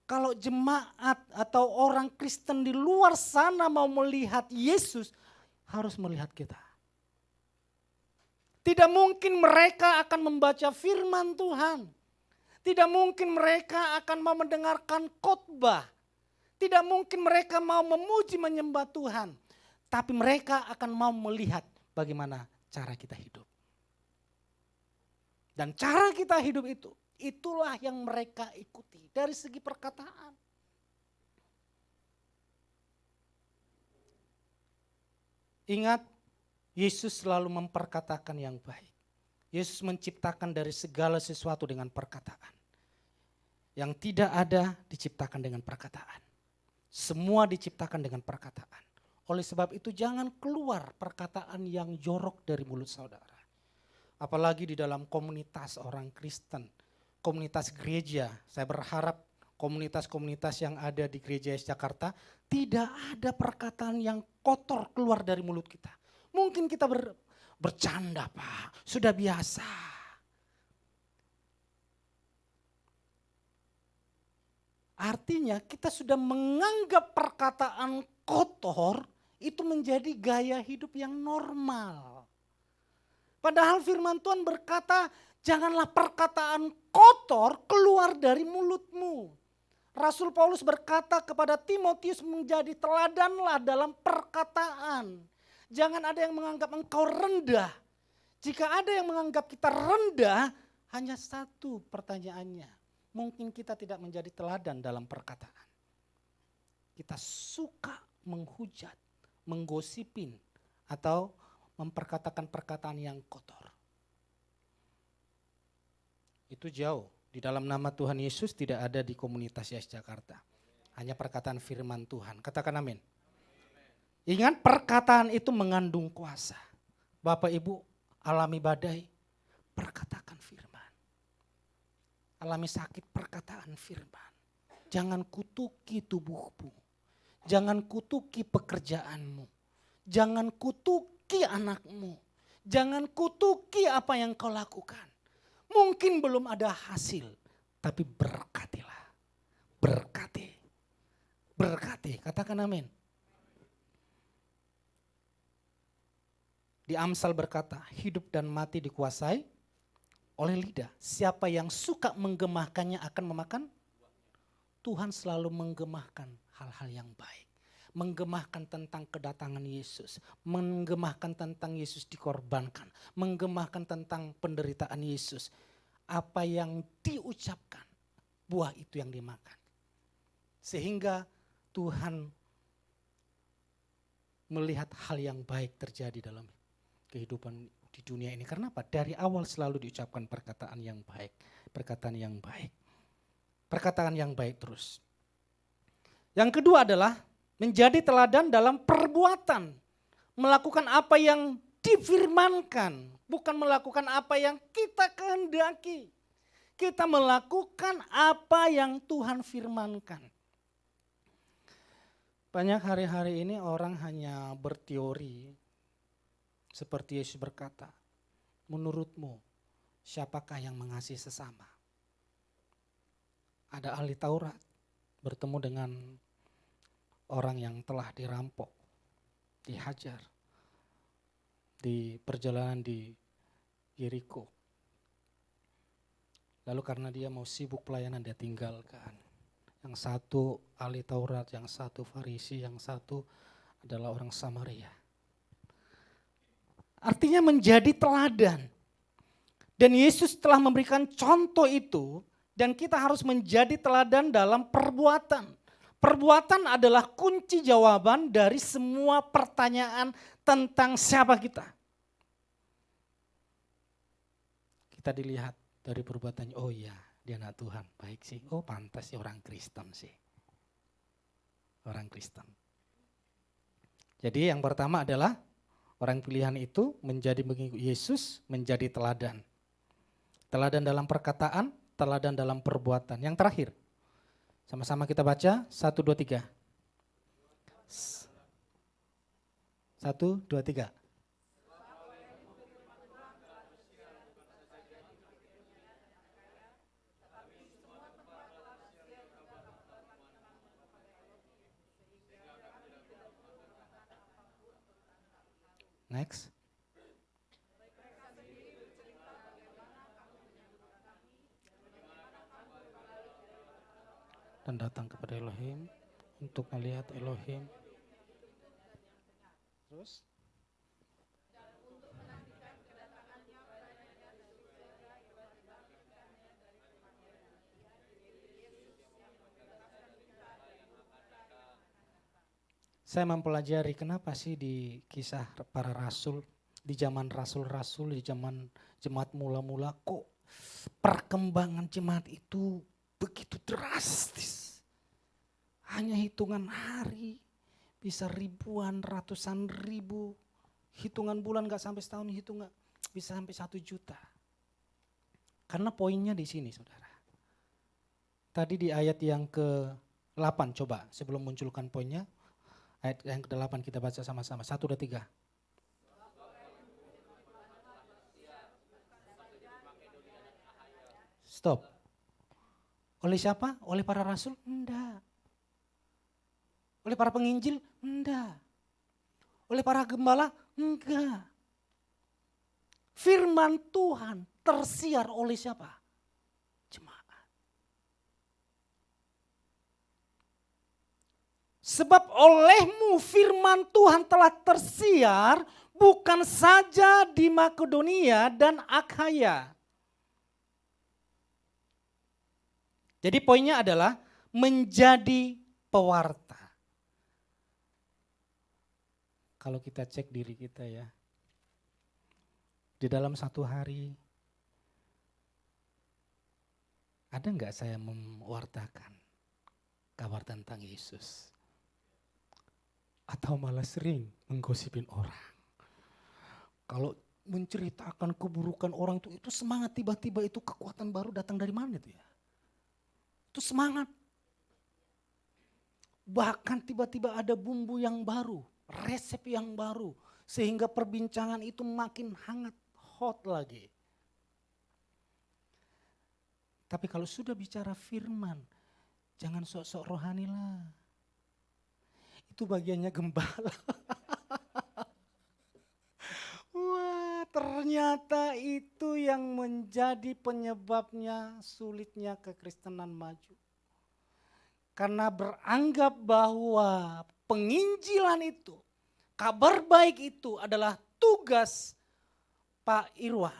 [SPEAKER 6] kalau jemaat atau orang Kristen di luar sana mau melihat Yesus, harus melihat kita. Tidak mungkin mereka akan membaca firman Tuhan. Tidak mungkin mereka akan mau mendengarkan khotbah. Tidak mungkin mereka mau memuji menyembah Tuhan. Tapi mereka akan mau melihat bagaimana cara kita hidup. Dan cara kita hidup itu, itulah yang mereka ikuti dari segi perkataan. Ingat, Yesus selalu memperkatakan yang baik. Yesus menciptakan dari segala sesuatu dengan perkataan. Yang tidak ada diciptakan dengan perkataan. Semua diciptakan dengan perkataan. Oleh sebab itu jangan keluar perkataan yang jorok dari mulut saudara. Apalagi di dalam komunitas orang Kristen, komunitas gereja. Saya berharap komunitas-komunitas yang ada di gereja Jakarta tidak ada perkataan yang kotor keluar dari mulut kita. Mungkin kita bercanda Pak, sudah biasa. Artinya kita sudah menganggap perkataan kotor itu menjadi gaya hidup yang normal. Padahal firman Tuhan berkata, janganlah perkataan kotor keluar dari mulutmu. Rasul Paulus berkata kepada Timotius, menjadi teladanlah dalam perkataan. Jangan ada yang menganggap engkau rendah. Jika ada yang menganggap kita rendah, hanya satu pertanyaannya. Mungkin kita tidak menjadi teladan dalam perkataan. Kita suka menghujat, menggosipin, atau memperkatakan perkataan yang kotor. Itu jauh. Di dalam nama Tuhan Yesus tidak ada di komunitas Yes Jakarta. Hanya perkataan firman Tuhan. Katakan amin. Ingat, perkataan itu mengandung kuasa. Bapak Ibu alami badai, perkatakan firman. Alami sakit, perkataan firman. Jangan kutuki tubuhmu. Jangan kutuki pekerjaanmu. Jangan kutuki anakmu. Jangan kutuki apa yang kau lakukan. Mungkin belum ada hasil, tapi berkatilah. Berkati. Berkati, katakan amin. Di Amsal berkata, hidup dan mati dikuasai oleh lidah. Siapa yang suka menggemahkannya akan memakan. Tuhan selalu menggemahkan hal-hal yang baik. Menggemahkan tentang kedatangan Yesus. Menggemahkan tentang Yesus dikorbankan. Menggemahkan tentang penderitaan Yesus. Apa yang diucapkan, buah itu yang dimakan. Sehingga Tuhan melihat hal yang baik terjadi dalam kehidupan di dunia ini. Karena apa? Dari awal selalu diucapkan perkataan yang baik. Perkataan yang baik. Perkataan yang baik terus. Yang kedua adalah menjadi teladan dalam perbuatan. Melakukan apa yang difirmankan. Bukan melakukan apa yang kita kehendaki. Kita melakukan apa yang Tuhan firmankan. Banyak hari-hari ini orang hanya berteori. Seperti Yesus berkata, menurutmu siapakah yang mengasihi sesama? Ada ahli Taurat bertemu dengan orang yang telah dirampok. dihajar di perjalanan di Yeriko. Lalu karena dia mau sibuk pelayanan dia tinggalkan. Yang satu ahli Taurat, yang satu Farisi, yang satu adalah orang Samaria. Artinya menjadi teladan. Dan Yesus telah memberikan contoh itu dan kita harus menjadi teladan dalam perbuatan. Perbuatan adalah kunci jawaban dari semua pertanyaan tentang siapa kita. Kita dilihat dari perbuatannya, oh iya dia anak Tuhan, baik sih. Oh pantas sih orang Kristen sih. Orang Kristen. Jadi yang pertama adalah orang pilihan itu menjadi mengikut Yesus, menjadi teladan. Teladan dalam perkataan, teladan dalam perbuatan. Yang terakhir, sama-sama kita baca, 1, 2, 3. 1, 2, 3. Next. Dan datang kepada Elohim untuk melihat Elohim. Terus? Saya mempelajari kenapa sih di kisah para rasul, di zaman rasul-rasul, di zaman jemaat mula-mula kok perkembangan jemaat itu begitu drastis. Hanya hitungan hari bisa ribuan, ratusan ribu. Hitungan bulan gak sampai setahun, hitungan bisa sampai 1 juta. Karena poinnya di sini saudara. Tadi di ayat yang ke-8 coba sebelum munculkan poinnya. Ayat yang ke-8 kita baca sama-sama. 1, 2, 3. Stop. Oleh siapa? Oleh para rasul? Enggak. Oleh para penginjil? Enggak. Oleh para gembala? Enggak. Firman Tuhan tersiar oleh siapa? Jemaat. Sebab olehmu firman Tuhan telah tersiar bukan saja di Makedonia dan Akhaya. Jadi poinnya adalah menjadi pewarta. Kalau kita cek diri kita ya, di dalam satu hari, ada enggak saya mewartakan kabar tentang Yesus? Atau malah sering menggosipin orang. Kalau menceritakan keburukan orang itu semangat, tiba-tiba itu kekuatan baru datang dari mana itu ya? Itu semangat. Bahkan tiba-tiba ada bumbu yang baru, resep yang baru. Sehingga perbincangan itu makin hangat, hot lagi. Tapi kalau sudah bicara firman, jangan sok-sok rohani lah. Itu bagiannya gembala. Wah, ternyata itu yang menjadi penyebabnya sulitnya kekristenan maju. Karena beranggap bahwa penginjilan itu, kabar baik itu adalah tugas Pak Irwan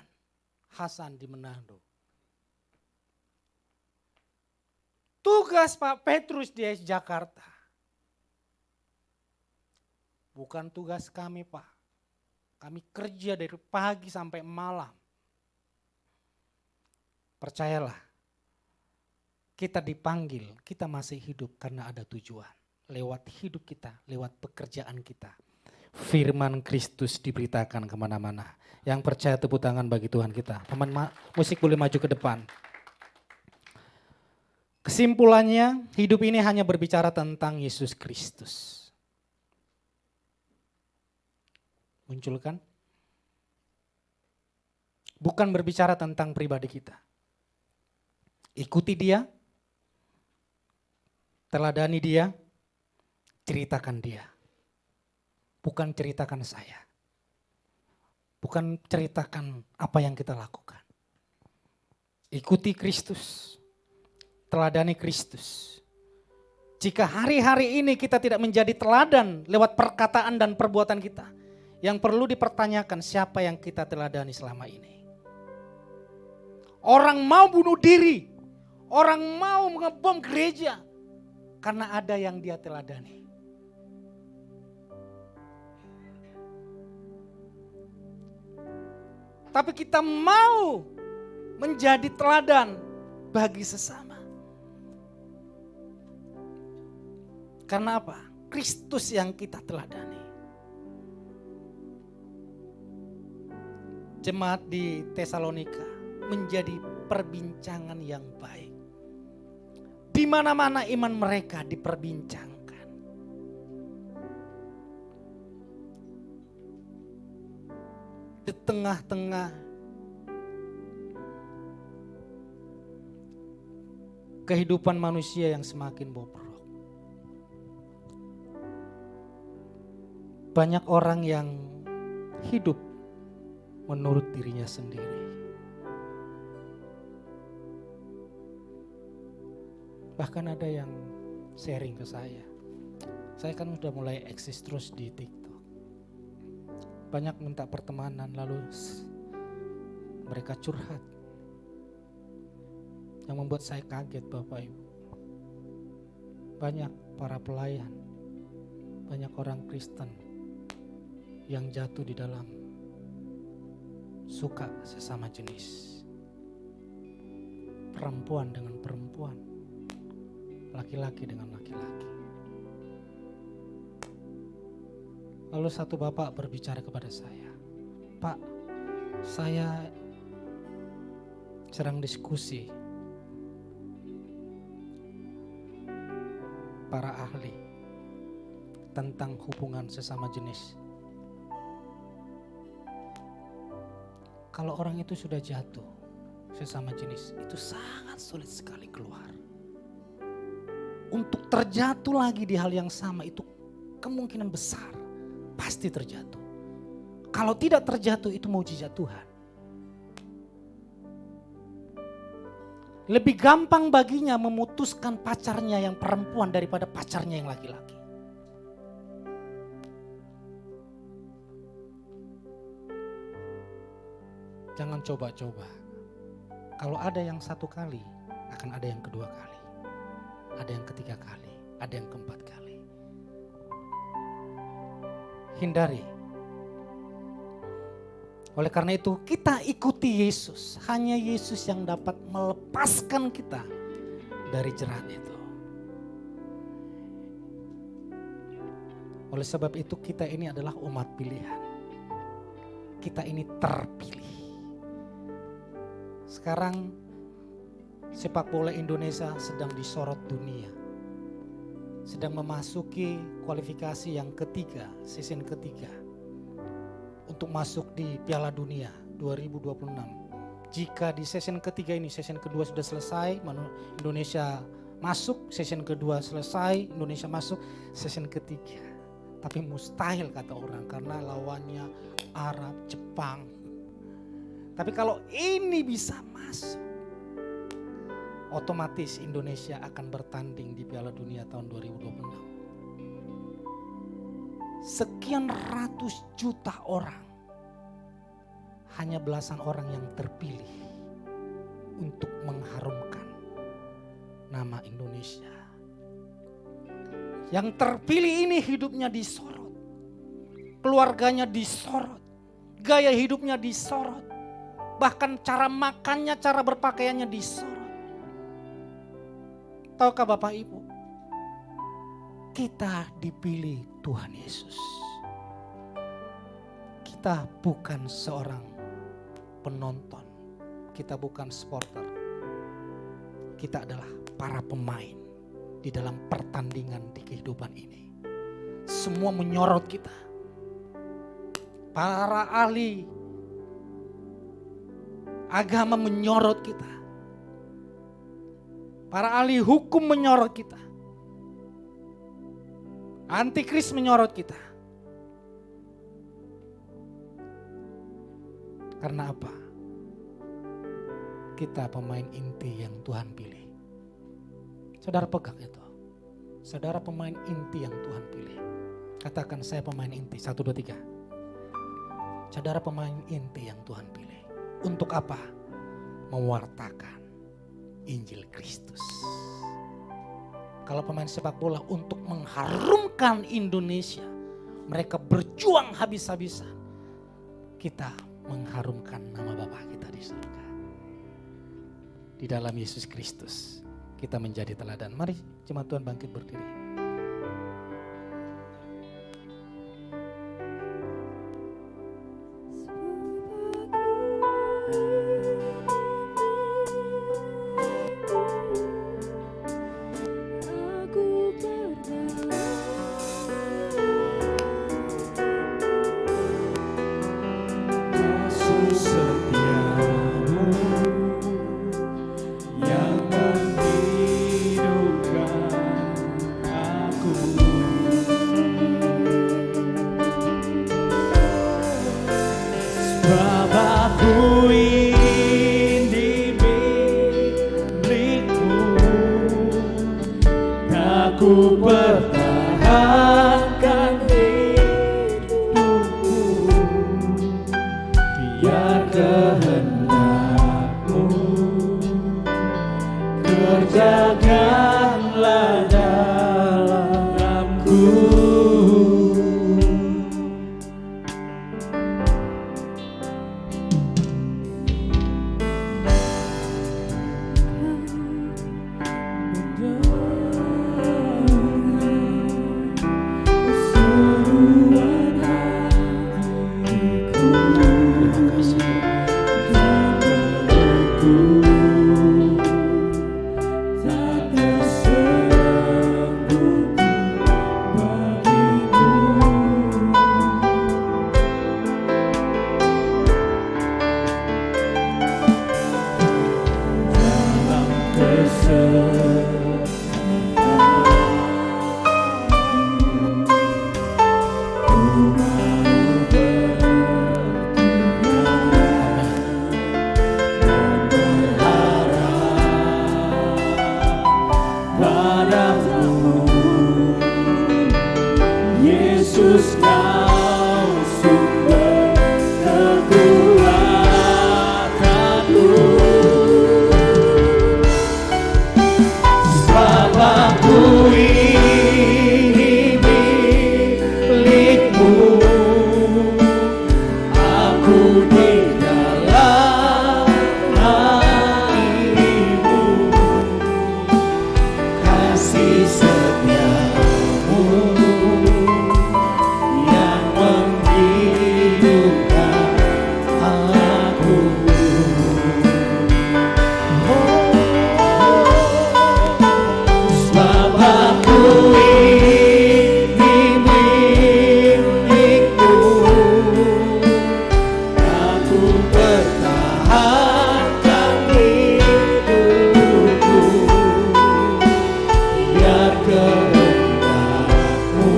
[SPEAKER 6] Hasan di Manado. Tugas Pak Petrus di Jakarta. Bukan tugas kami Pak. Kami kerja dari pagi sampai malam. Percayalah. Kita dipanggil, kita masih hidup karena ada tujuan. Lewat hidup kita, lewat pekerjaan kita. Firman Kristus diberitakan kemana-mana. Yang percaya tepuk tangan bagi Tuhan kita. Teman musik boleh maju ke depan. Kesimpulannya, hidup ini hanya berbicara tentang Yesus Kristus. Munculkan. Bukan berbicara tentang pribadi kita. Ikuti dia, teladani dia, ceritakan dia. bukan ceritakan saya. Bukan ceritakan apa yang kita lakukan. Ikuti Kristus, teladani Kristus. Jika hari-hari ini kita tidak menjadi teladan lewat perkataan dan perbuatan kita, yang perlu dipertanyakan siapa yang kita teladani selama ini. Orang mau bunuh diri, orang mau ngebom gereja karena ada yang dia teladani. Tapi kita mau menjadi teladan bagi sesama. Karena apa? Kristus yang kita teladani. Jemaat di Tesalonika menjadi perbincangan yang baik. Di mana-mana iman mereka diperbincangkan. Di tengah-tengah kehidupan manusia yang semakin bobrok. Banyak orang yang hidup menurut dirinya sendiri. Bahkan ada yang sharing ke saya. Saya kan udah mulai eksis terus di TikTok. Banyak minta pertemanan lalu mereka curhat. Yang membuat saya kaget Bapak Ibu. Banyak para pelayan, banyak orang Kristen yang jatuh di dalam suka sesama jenis. Perempuan dengan perempuan, laki-laki dengan laki-laki. Lalu satu bapak berbicara kepada saya, Pak, saya sedang diskusi para ahli tentang hubungan sesama jenis. Kalau orang itu sudah jatuh sesama jenis, itu sangat sulit sekali keluar. Untuk terjatuh lagi di hal yang sama itu kemungkinan besar pasti terjatuh. Kalau tidak terjatuh itu mukjizat Tuhan. Lebih gampang baginya memutuskan pacarnya yang perempuan daripada pacarnya yang laki-laki. Jangan coba-coba. Kalau ada yang satu kali, akan ada yang kedua kali. Ada yang ketiga kali, ada yang keempat kali. Hindari. Oleh karena itu kita ikuti Yesus. Hanya Yesus yang dapat melepaskan kita dari jerat itu. Oleh sebab itu kita ini adalah umat pilihan. Kita ini terpilih. Sekarang sepak bola Indonesia sedang disorot dunia. Sedang memasuki kualifikasi yang ketiga, season ketiga. Untuk masuk di Piala Dunia 2026. Jika di season ketiga ini, season kedua sudah selesai, Indonesia masuk, season kedua selesai, Indonesia masuk, season ketiga. Tapi mustahil kata orang karena lawannya Arab, Jepang. Tapi kalau ini bisa masuk, otomatis Indonesia akan bertanding di Piala Dunia tahun 2026. Sekian ratus juta orang, hanya belasan orang yang terpilih untuk mengharumkan nama Indonesia. Yang terpilih ini hidupnya disorot, keluarganya disorot, gaya hidupnya disorot, bahkan cara makannya, cara berpakaiannya disorot. Tahukah Bapak Ibu, kita dipilih Tuhan Yesus. Kita bukan seorang penonton, kita bukan supporter. Kita adalah para pemain di dalam pertandingan di kehidupan ini. Semua menyorot kita. Para ahli agama menyorot kita. Para ahli hukum menyorot kita. Antikris menyorot kita. Karena apa? Kita pemain inti yang Tuhan pilih. Saudara pegang itu. Saudara pemain inti yang Tuhan pilih. Katakan, saya pemain inti. 1, 2, 3. Saudara pemain inti yang Tuhan pilih. Untuk apa? Mewartakan Injil Kristus. Kalau pemain sepak bola untuk mengharumkan Indonesia, mereka berjuang habis-habisan. Kita mengharumkan nama Bapa kita di surga. Di dalam Yesus Kristus kita menjadi teladan. Mari jemaat Tuhan bangkit berdiri.
[SPEAKER 3] Ku pertahankan hidupku, biar kehendak-Mu kerjakanlah dalamku. Yesus, Kau sumber kekuatanku. Sebab aku ini milik-Mu, aku di dalam hati-Mu, kasih setia-Mu yang menghidupkan aku. Sebab aku ini milik-Mu, aku pertahankan hidupku, biar kehendak-Mu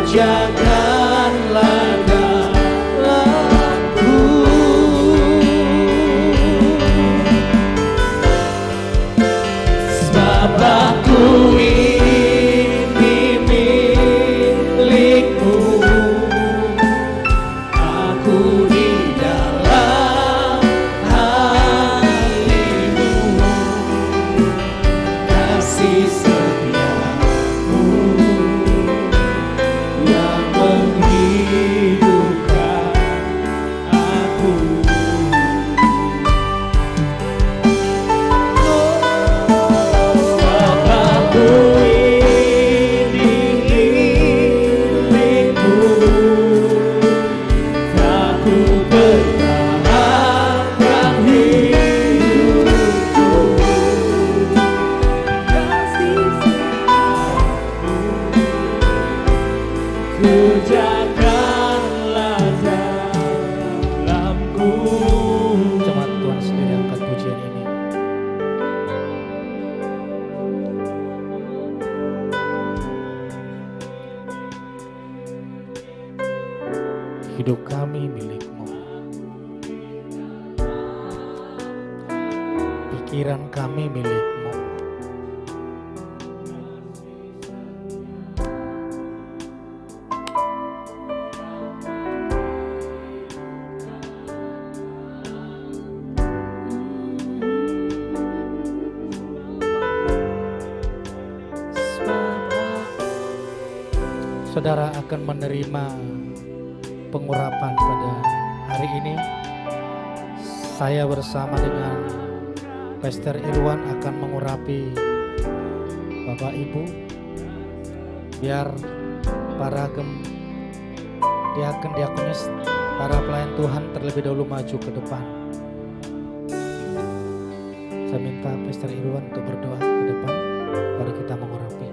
[SPEAKER 3] kerjakanlah dalamku. Sebab aku ini milik-Mu, aku di dalam hati-Mu, kasih setia-Mu yang menghidupkan aku. Sebab aku ini milik-Mu, aku pertahankan hidupku, kasih setia-Mu kerjakanlah dalamku.
[SPEAKER 6] Jemaat Tuhan sendiri angkat pujian ini. Hidup kami milik pikiran kami milik-Mu. Saudara akan menerima pengurapan pada hari ini. Saya bersama dengan Pastor Irwan akan mengurapi Bapak Ibu. Biar para diakon-diakonis, para pelayan Tuhan terlebih dahulu maju ke depan. Saya minta Pastor Irwan untuk berdoa ke depan, baru kita mengurapi.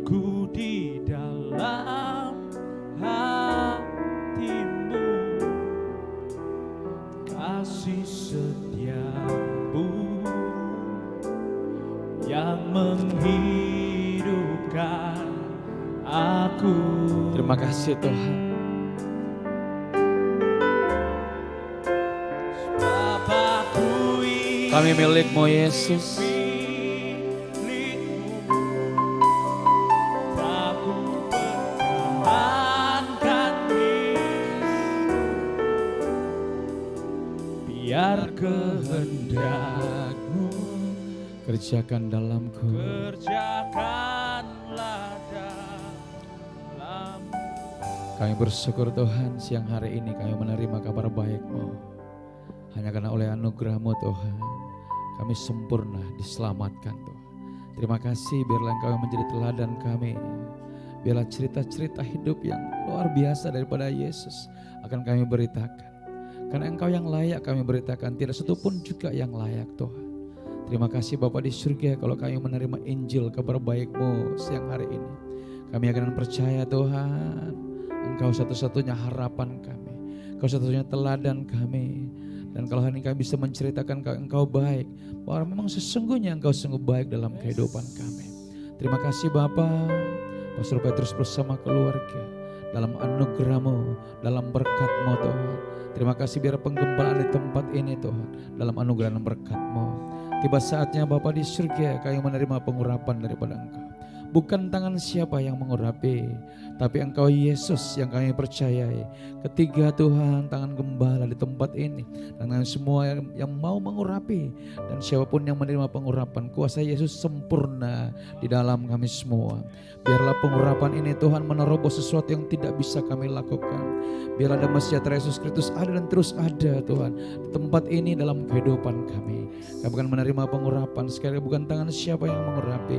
[SPEAKER 3] Aku di dalam hatimu, kasih setiamu yang menghidupkan aku.
[SPEAKER 1] Terima kasih Tuhan.
[SPEAKER 3] Bapakku,
[SPEAKER 1] Kami milik-Mu Yesus.
[SPEAKER 3] biar kehendak-Mu
[SPEAKER 1] Kerjakan dalamku.
[SPEAKER 3] kerjakanlah dalam.
[SPEAKER 1] Kami bersyukur Tuhan, siang hari ini kami menerima kabar baik-Mu. Hanya karena oleh anugerah-Mu Tuhan, kami sempurna diselamatkan Tuhan. Terima kasih, biarlah Engkau yang menjadi teladan kami. Biarlah cerita-cerita hidup yang luar biasa daripada Yesus akan kami beritakan. Karena Engkau yang layak kami beritakan, tidak satu pun juga yang layak Tuhan. Terima kasih Bapa di surga kalau kami menerima Injil kabar baik-Mu siang hari ini. Kami akan percaya Tuhan, Engkau satu-satunya harapan kami, Engkau satu-satunya teladan kami. Dan kalau hari ini kami bisa menceritakan Engkau baik, bahwa memang sesungguhnya Engkau sungguh baik dalam kehidupan kami. Terima kasih Bapa, Pastor Petrus bersama keluarga, dalam anugerah-Mu, dalam berkat-Mu Tuhan. Terima kasih biar penggembalaan di tempat ini Tuhan, dalam anugerah dan berkat-Mu. Tiba saatnya Bapa di surga kami menerima pengurapan daripada Engkau. Bukan tangan siapa yang mengurapi, tapi Engkau Yesus yang kami percayai. Ketiga Tuhan, tangan gembala di tempat ini, dan semua yang mau mengurapi, dan siapapun yang menerima pengurapan, kuasa Yesus sempurna di dalam kami semua. Biarlah pengurapan ini Tuhan menerobos sesuatu yang tidak bisa kami lakukan. Biarlah damai sejahtera Yesus Kristus ada dan terus ada Tuhan di tempat ini dalam kehidupan kami. Kami akan menerima pengurapan sekali, bukan tangan siapa yang mengurapi,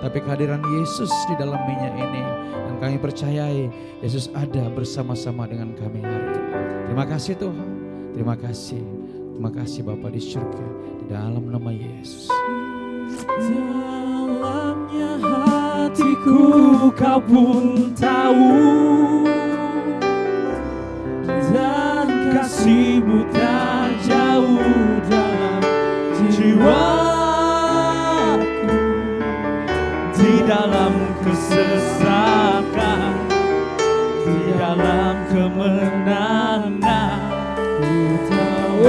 [SPEAKER 1] tapi kehadiran Yesus di dalam minyak ini. Dan kami percayai Yesus ada bersama-sama dengan kami hari ini. Terima kasih Tuhan, terima kasih. Terima kasih Bapa di surga, di dalam nama Yesus.
[SPEAKER 3] Dalamnya hatiku Kau pun tahu, dan kasih-Mu tak jauh dalam jiwaku. Di dalam kesesakan, di dalam kemenangan, ku tahu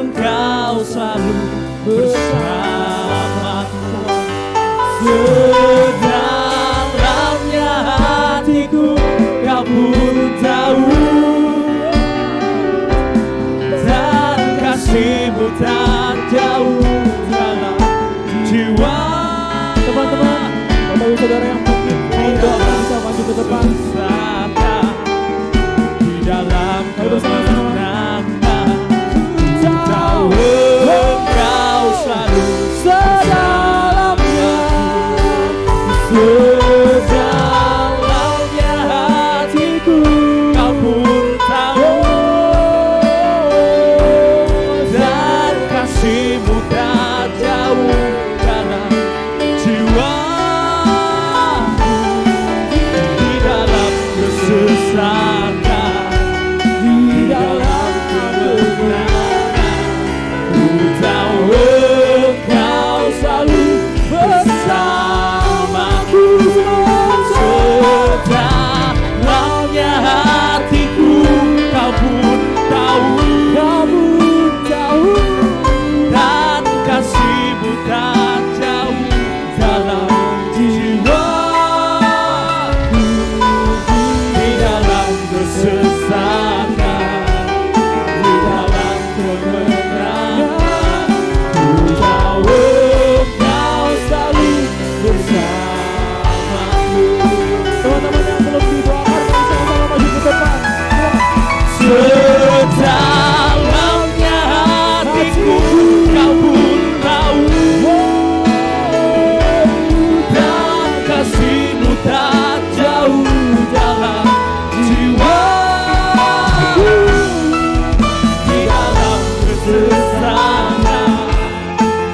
[SPEAKER 3] Engkau selalu bersamaku. Sedalamnya hatiku Kau pun tahu, dan kasih-Mu tak jauh dalam jiwa.
[SPEAKER 1] Teman-teman, Bapak Ibu Saudara yang mungkin bisa maju ke depan.
[SPEAKER 3] Di dalam kemenangan, ku tahu Engkau selalu sedalamnya. Sedalamnya hatiku Kau pun tahu, dan kasih-Mu tak jauh dalam jiwaku. Di dalam kesesakan, di tak jauh dalam jiwaku, di dalam kesesakan,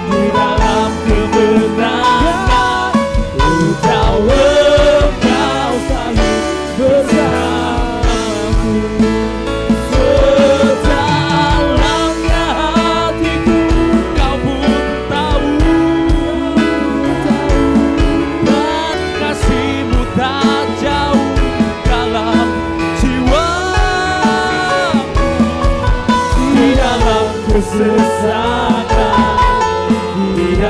[SPEAKER 3] di dalam kebenaran, ku tahu Engkau selalu bersamaku. Sedalamnya hatiku Kau pun tahu, dan kasih-Mu tak jauh dalam jiwaku, di dalam kesesakan, di dalam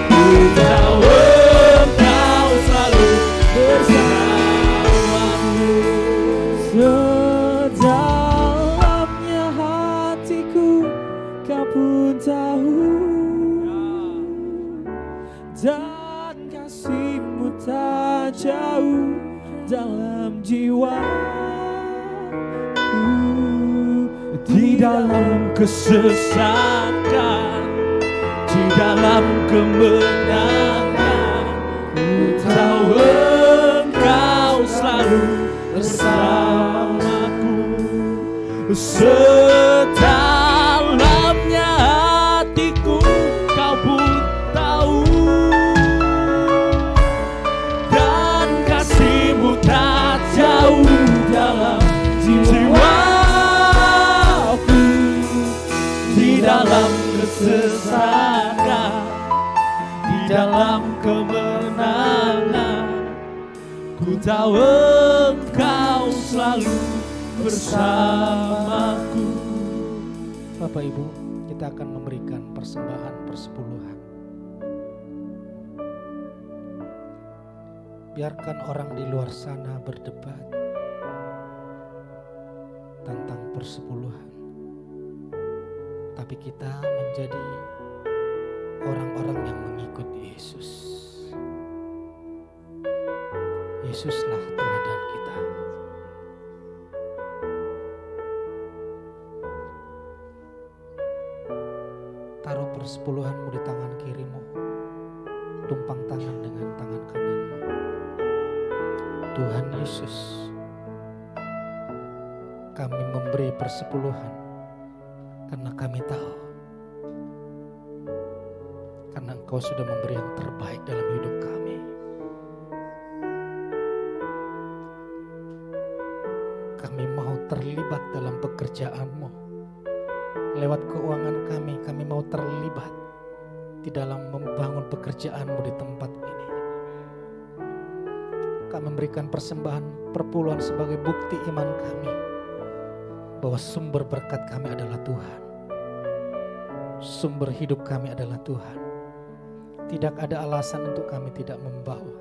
[SPEAKER 3] kebenaran, ku tahu Engkau selalu bersamaku. Sedalamnya hatiku Kau pun tahu, dan kasih-Mu tak jauh dalam jiwaku, di dalam kesesakan, di dalam kemenangan, ku tahu Engkau selalu bersamaku. Sedalamnya hatiku Kau pun tahu, dan kasih-Mu tak jauh dalam jiwaku, di dalam kesesakan, di dalam kemenangan, ku tahu Engkau selalu bersamaku.
[SPEAKER 6] Bapak Ibu, kita akan memberikan persembahan persepuluhan. Biarkan orang di luar sana berdebat tentang persepuluhan, tapi kita menjadi orang-orang yang mengikut Yesus. Yesuslah teladan kita. Taruh persepuluhanmu di tangan kirimu, tumpang tangan dengan tangan kananmu. Tuhan Yesus, kami memberi persepuluhan karena kami tahu, karena Engkau sudah memberi yang terbaik dalam hidup kami. Kami mau terlibat dalam pekerjaan-Mu. Lewat keuangan kami mau terlibat di dalam membangun pekerjaan-Mu di tempat ini. Kami memberikan persembahan perpuluhan sebagai bukti iman kami bahwa sumber berkat kami adalah Tuhan. Sumber hidup kami adalah Tuhan. Tidak ada alasan untuk kami tidak membawa.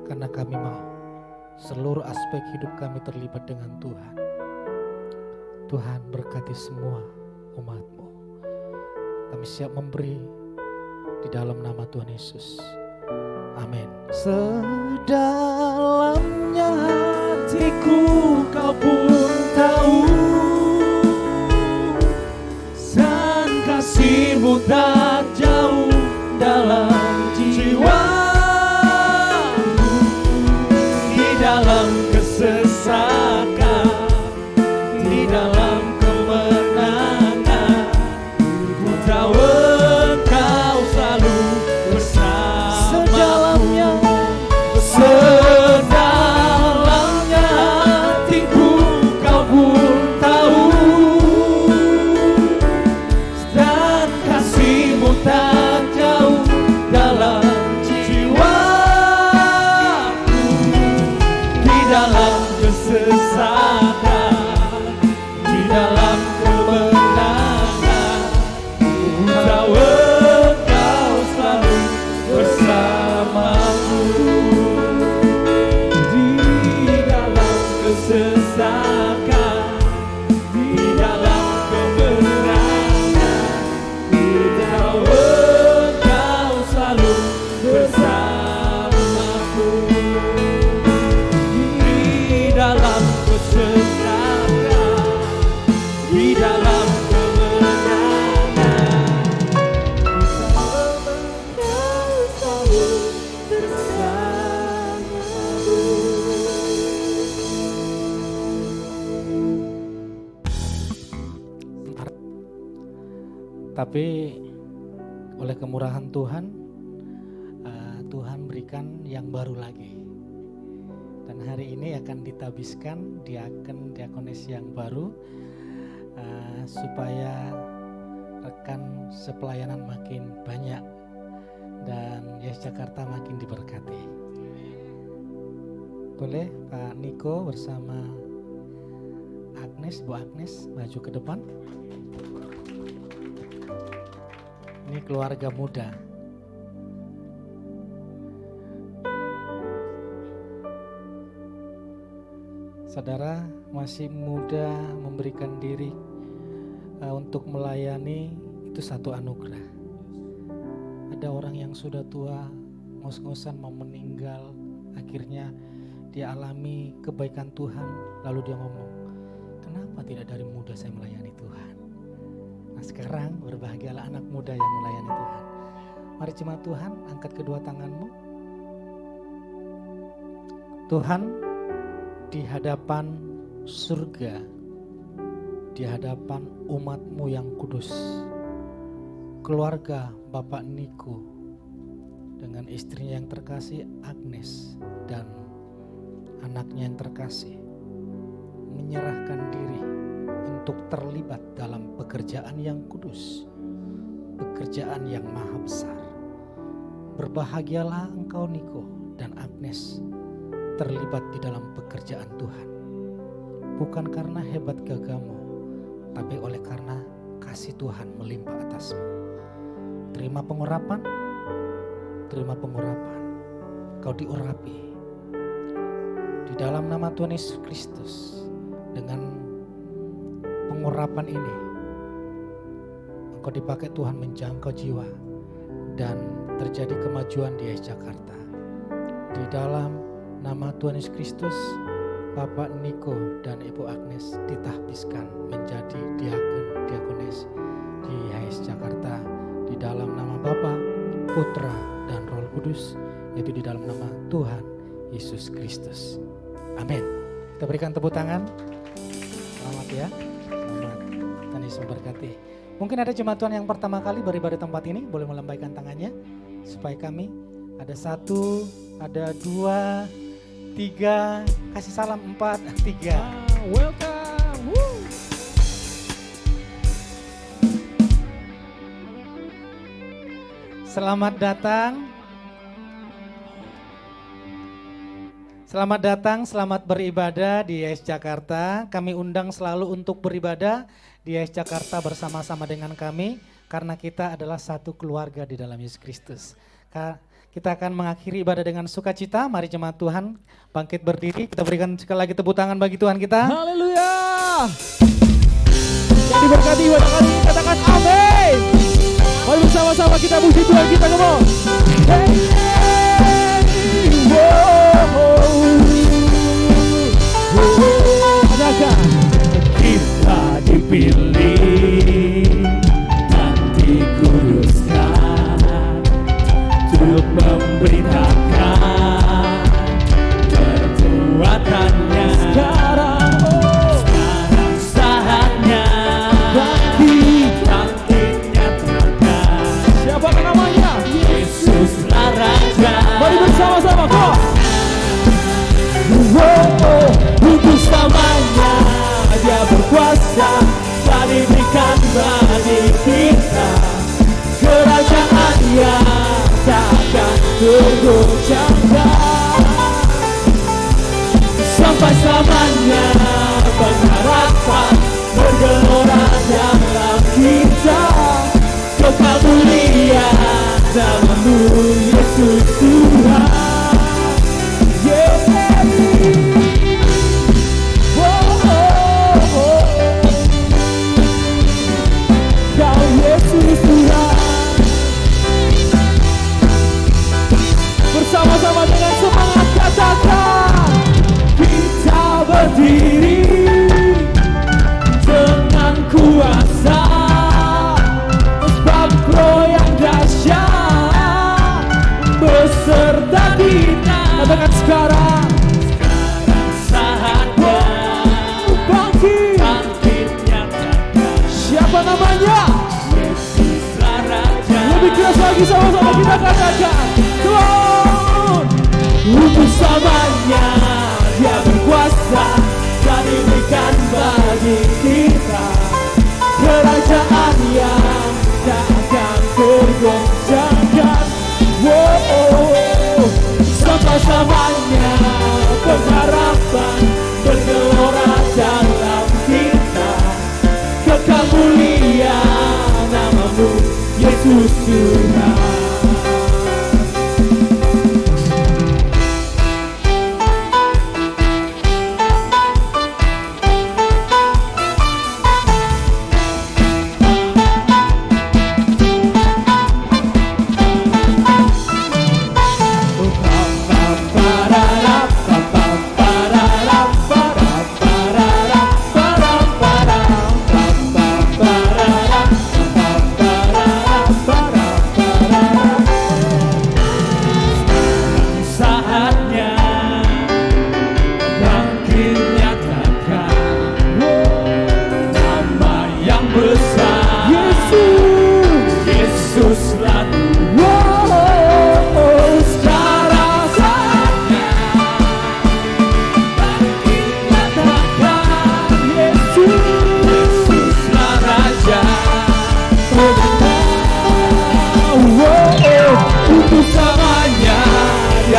[SPEAKER 6] Karena kami mau seluruh aspek hidup kami terlibat dengan Tuhan. Tuhan berkati semua umat-Mu. Kami siap memberi di dalam nama Tuhan Yesus. Amin.
[SPEAKER 3] Sedalamnya hatiku Kau pun tahu, dan kasih-Mu tak jauh dalam jiwaku, di dalam kesesakan, di dalam kemenangan, ku tahu Engkau selalu bersamaku. Sedalamnya hatiku Kau pun tahu, dan kasih-Mu
[SPEAKER 6] Tapi oleh kemurahan Tuhan, Tuhan berikan yang baru lagi. Dan hari ini akan ditabiskan diakonis yang baru, supaya rekan sepelayanan makin banyak dan Yes Jakarta makin diberkati. Boleh Pak Niko bersama Bu Agnes maju ke depan. Ini keluarga muda. Saudara masih muda memberikan diri untuk melayani, itu satu anugerah. Ada orang yang sudah tua, ngos-ngosan mau meninggal, akhirnya dia alami kebaikan Tuhan, lalu dia ngomong, kenapa tidak dari muda saya melayani Tuhan? Nah sekarang berbahagialah anak muda yang melayani Tuhan. Mari jemaat Tuhan, angkat kedua tanganmu. Tuhan, di hadapan surga, di hadapan umat-Mu yang kudus, keluarga Bapak Niko dengan istrinya yang terkasih Agnes dan anaknya yang terkasih menyerahkan diri untuk terlibat dalam pekerjaan yang kudus, pekerjaan yang maha besar. Berbahagialah engkau Niko dan Agnes terlibat di dalam pekerjaan Tuhan. Bukan karena hebat gagahmu, tapi oleh karena kasih Tuhan melimpah atasmu. Terima pengurapan, kau diurapi. Di dalam nama Tuhan Yesus Kristus, dengan pengurapan ini, engkau dipakai Tuhan menjangkau jiwa dan terjadi kemajuan di Jakarta. Di dalam nama Tuhan Yesus Kristus, Bapak Niko dan Ibu Agnes ditahbiskan menjadi diakonis di HIS Jakarta di dalam nama Bapa, Putra dan Roh Kudus, yaitu di dalam nama Tuhan Yesus Kristus. Amin. Kita berikan tepuk tangan. Selamat ya. Selamat. Tuhan Yesus memberkati. Mungkin ada jemaat Tuhan yang pertama kali beribadah tempat ini, boleh melambaikan tangannya supaya kami ada 1, ada 2, 3, kasih salam 4, 3.
[SPEAKER 1] Welcome. Woo.
[SPEAKER 6] Selamat datang. Selamat datang, selamat beribadah di YS Jakarta. Kami undang selalu untuk beribadah di YS Jakarta bersama-sama dengan kami, karena kita adalah satu keluarga di dalam Yesus Kristus. Kita akan mengakhiri ibadah dengan sukacita. Mari jemaat Tuhan bangkit berdiri. Kita berikan sekali lagi tepuk tangan bagi Tuhan kita.
[SPEAKER 1] Haleluya. Yang diberkati ibadah kali ini katakan amin. Mari bersama-sama kita puji Tuhan kita, come on. Hey,
[SPEAKER 3] Adakah kita dipilih dan dikuduskan untuk memberitakan perbuatannya? Sekarang saatnya bangkitnya tenaga.
[SPEAKER 1] siapa namanya?
[SPEAKER 3] Yesuslah Raja.
[SPEAKER 1] Mari bersama-sama kok.
[SPEAKER 3] Untuk selamanya Dia berkuasa dan diberikan bagi kita kerajaan yang takkan tergoncangkan. Sampai selamanya pengharapan bergelora dalam kita, kekal mulia dalam-Mu Yesus Tuhan.
[SPEAKER 1] Bersama-sama dengan semangat katakan,
[SPEAKER 3] Kita berdiri dengan kuasa, sebab Roh yang dahsyat beserta kita.
[SPEAKER 1] katakan sekarang.
[SPEAKER 3] Saatnya
[SPEAKER 1] Bangkit.
[SPEAKER 3] bangkitnya takkan.
[SPEAKER 1] Siapa namanya?
[SPEAKER 3] Yesus lagi sama-sama kita katakan. Tuhan, untuk selamanya Dia berkuasa dan diberikan bagi kita kerajaan yang tak akan tergoncangkan. Sama-samanya pengharapan bergelora dalam kita, kekal mulia namamu Yesus Tuhan.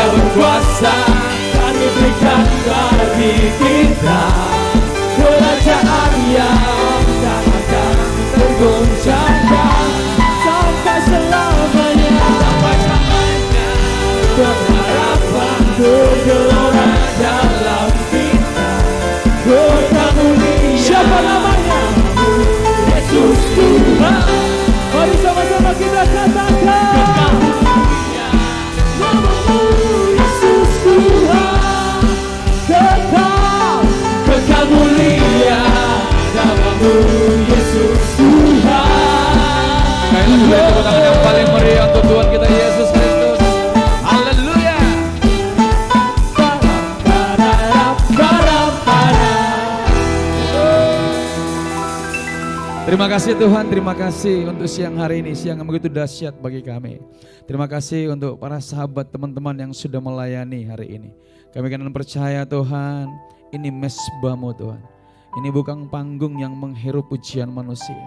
[SPEAKER 3] Berkuasa dan diberikan bagi kita kerajaan yang tak akan tergoncangkan sampai selamanya. Pengharapan bergelora dalam kita, kekal mulia. Siapa namanya? Yesus Tuhan. Mari sama-sama kita katakan. Kekal mulia namamu Yesus Tuhan.
[SPEAKER 7] Kayaknya beri tepuk tangan yang paling meriah untuk Tuhan kita Yesus Kristus. Haleluya. Terima kasih Tuhan, terima kasih untuk siang hari ini, siang yang begitu dahsyat bagi kami. Terima kasih untuk para sahabat teman-teman yang sudah melayani hari ini. Kami akan percaya Tuhan, ini mesbah-Mu Tuhan. Ini bukan panggung yang menghirup pujian manusia,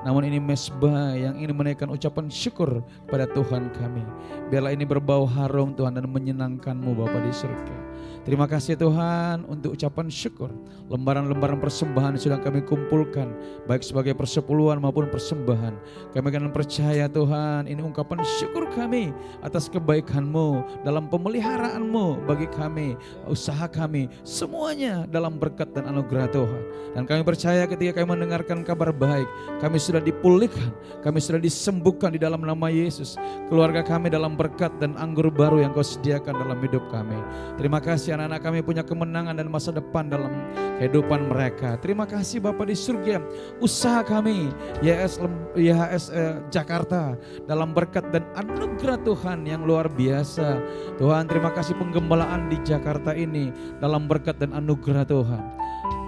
[SPEAKER 7] namun ini mesbah yang ingin menaikkan ucapan syukur kepada Tuhan kami. Biarlah ini berbau harum Tuhan dan menyenangkan-Mu Bapa di surga. Terima kasih Tuhan untuk ucapan syukur. Lembaran-lembaran persembahan sudah kami kumpulkan, baik sebagai persepuluhan maupun persembahan. Kami akan percaya Tuhan, ini ungkapan syukur kami atas kebaikan-Mu, dalam pemeliharaan-Mu bagi kami, usaha kami, semuanya dalam berkat dan anugerah Tuhan. Dan kami percaya ketika kami mendengarkan kabar baik, kami sudah dipulihkan, kami sudah disembuhkan di dalam nama Yesus. Keluarga kami dalam berkat dan anggur baru yang Kau sediakan dalam hidup kami. Terima kasih anak-anak kami punya kemenangan dan masa depan dalam kehidupan mereka. Terima kasih Bapa di surga, usaha kami YHS Jakarta dalam berkat dan anugerah Tuhan yang luar biasa. Tuhan, terima kasih penggembalaan di Jakarta ini dalam berkat dan anugerah Tuhan.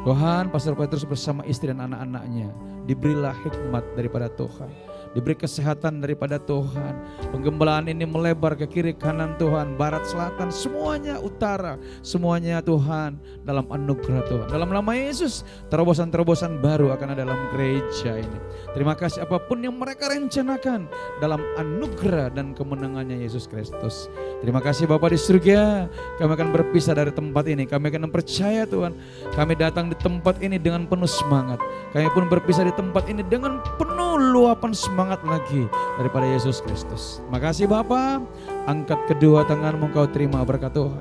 [SPEAKER 7] Tuhan, Pastor Petrus bersama istri dan anak-anaknya diberilah hikmat daripada Tuhan, diberi kesehatan daripada Tuhan. Penggembalaan ini melebar ke kiri kanan Tuhan, barat selatan, semuanya utara, semuanya Tuhan dalam anugerah Tuhan. Dalam nama Yesus, terobosan-terobosan baru akan ada dalam gereja ini. Terima kasih apapun yang mereka rencanakan dalam anugerah dan kemenangannya Yesus Kristus. Terima kasih Bapa di surga, kami akan berpisah dari tempat ini. Kami akan percaya Tuhan, kami datang di tempat ini dengan penuh semangat. Kami pun berpisah di tempat ini dengan penuh luapan semangat lagi daripada Yesus Kristus. Terima kasih Bapa, angkat kedua tanganmu, Kau terima berkat Tuhan.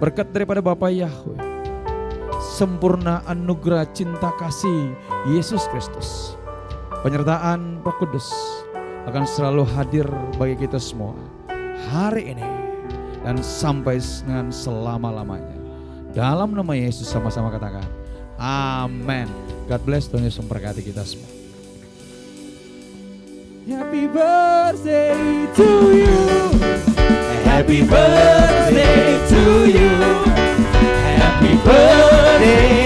[SPEAKER 7] Berkat daripada Bapa Yahweh, sempurna anugerah cinta kasih Yesus Kristus, penyertaan Roh Kudus akan selalu hadir bagi kita semua hari ini dan sampai dengan selama-lamanya. Dalam nama Yesus sama-sama katakan amin. God bless, Tuhan Yesus memberkati kita semua.
[SPEAKER 3] Happy birthday to you. Happy birthday to you. Happy birthday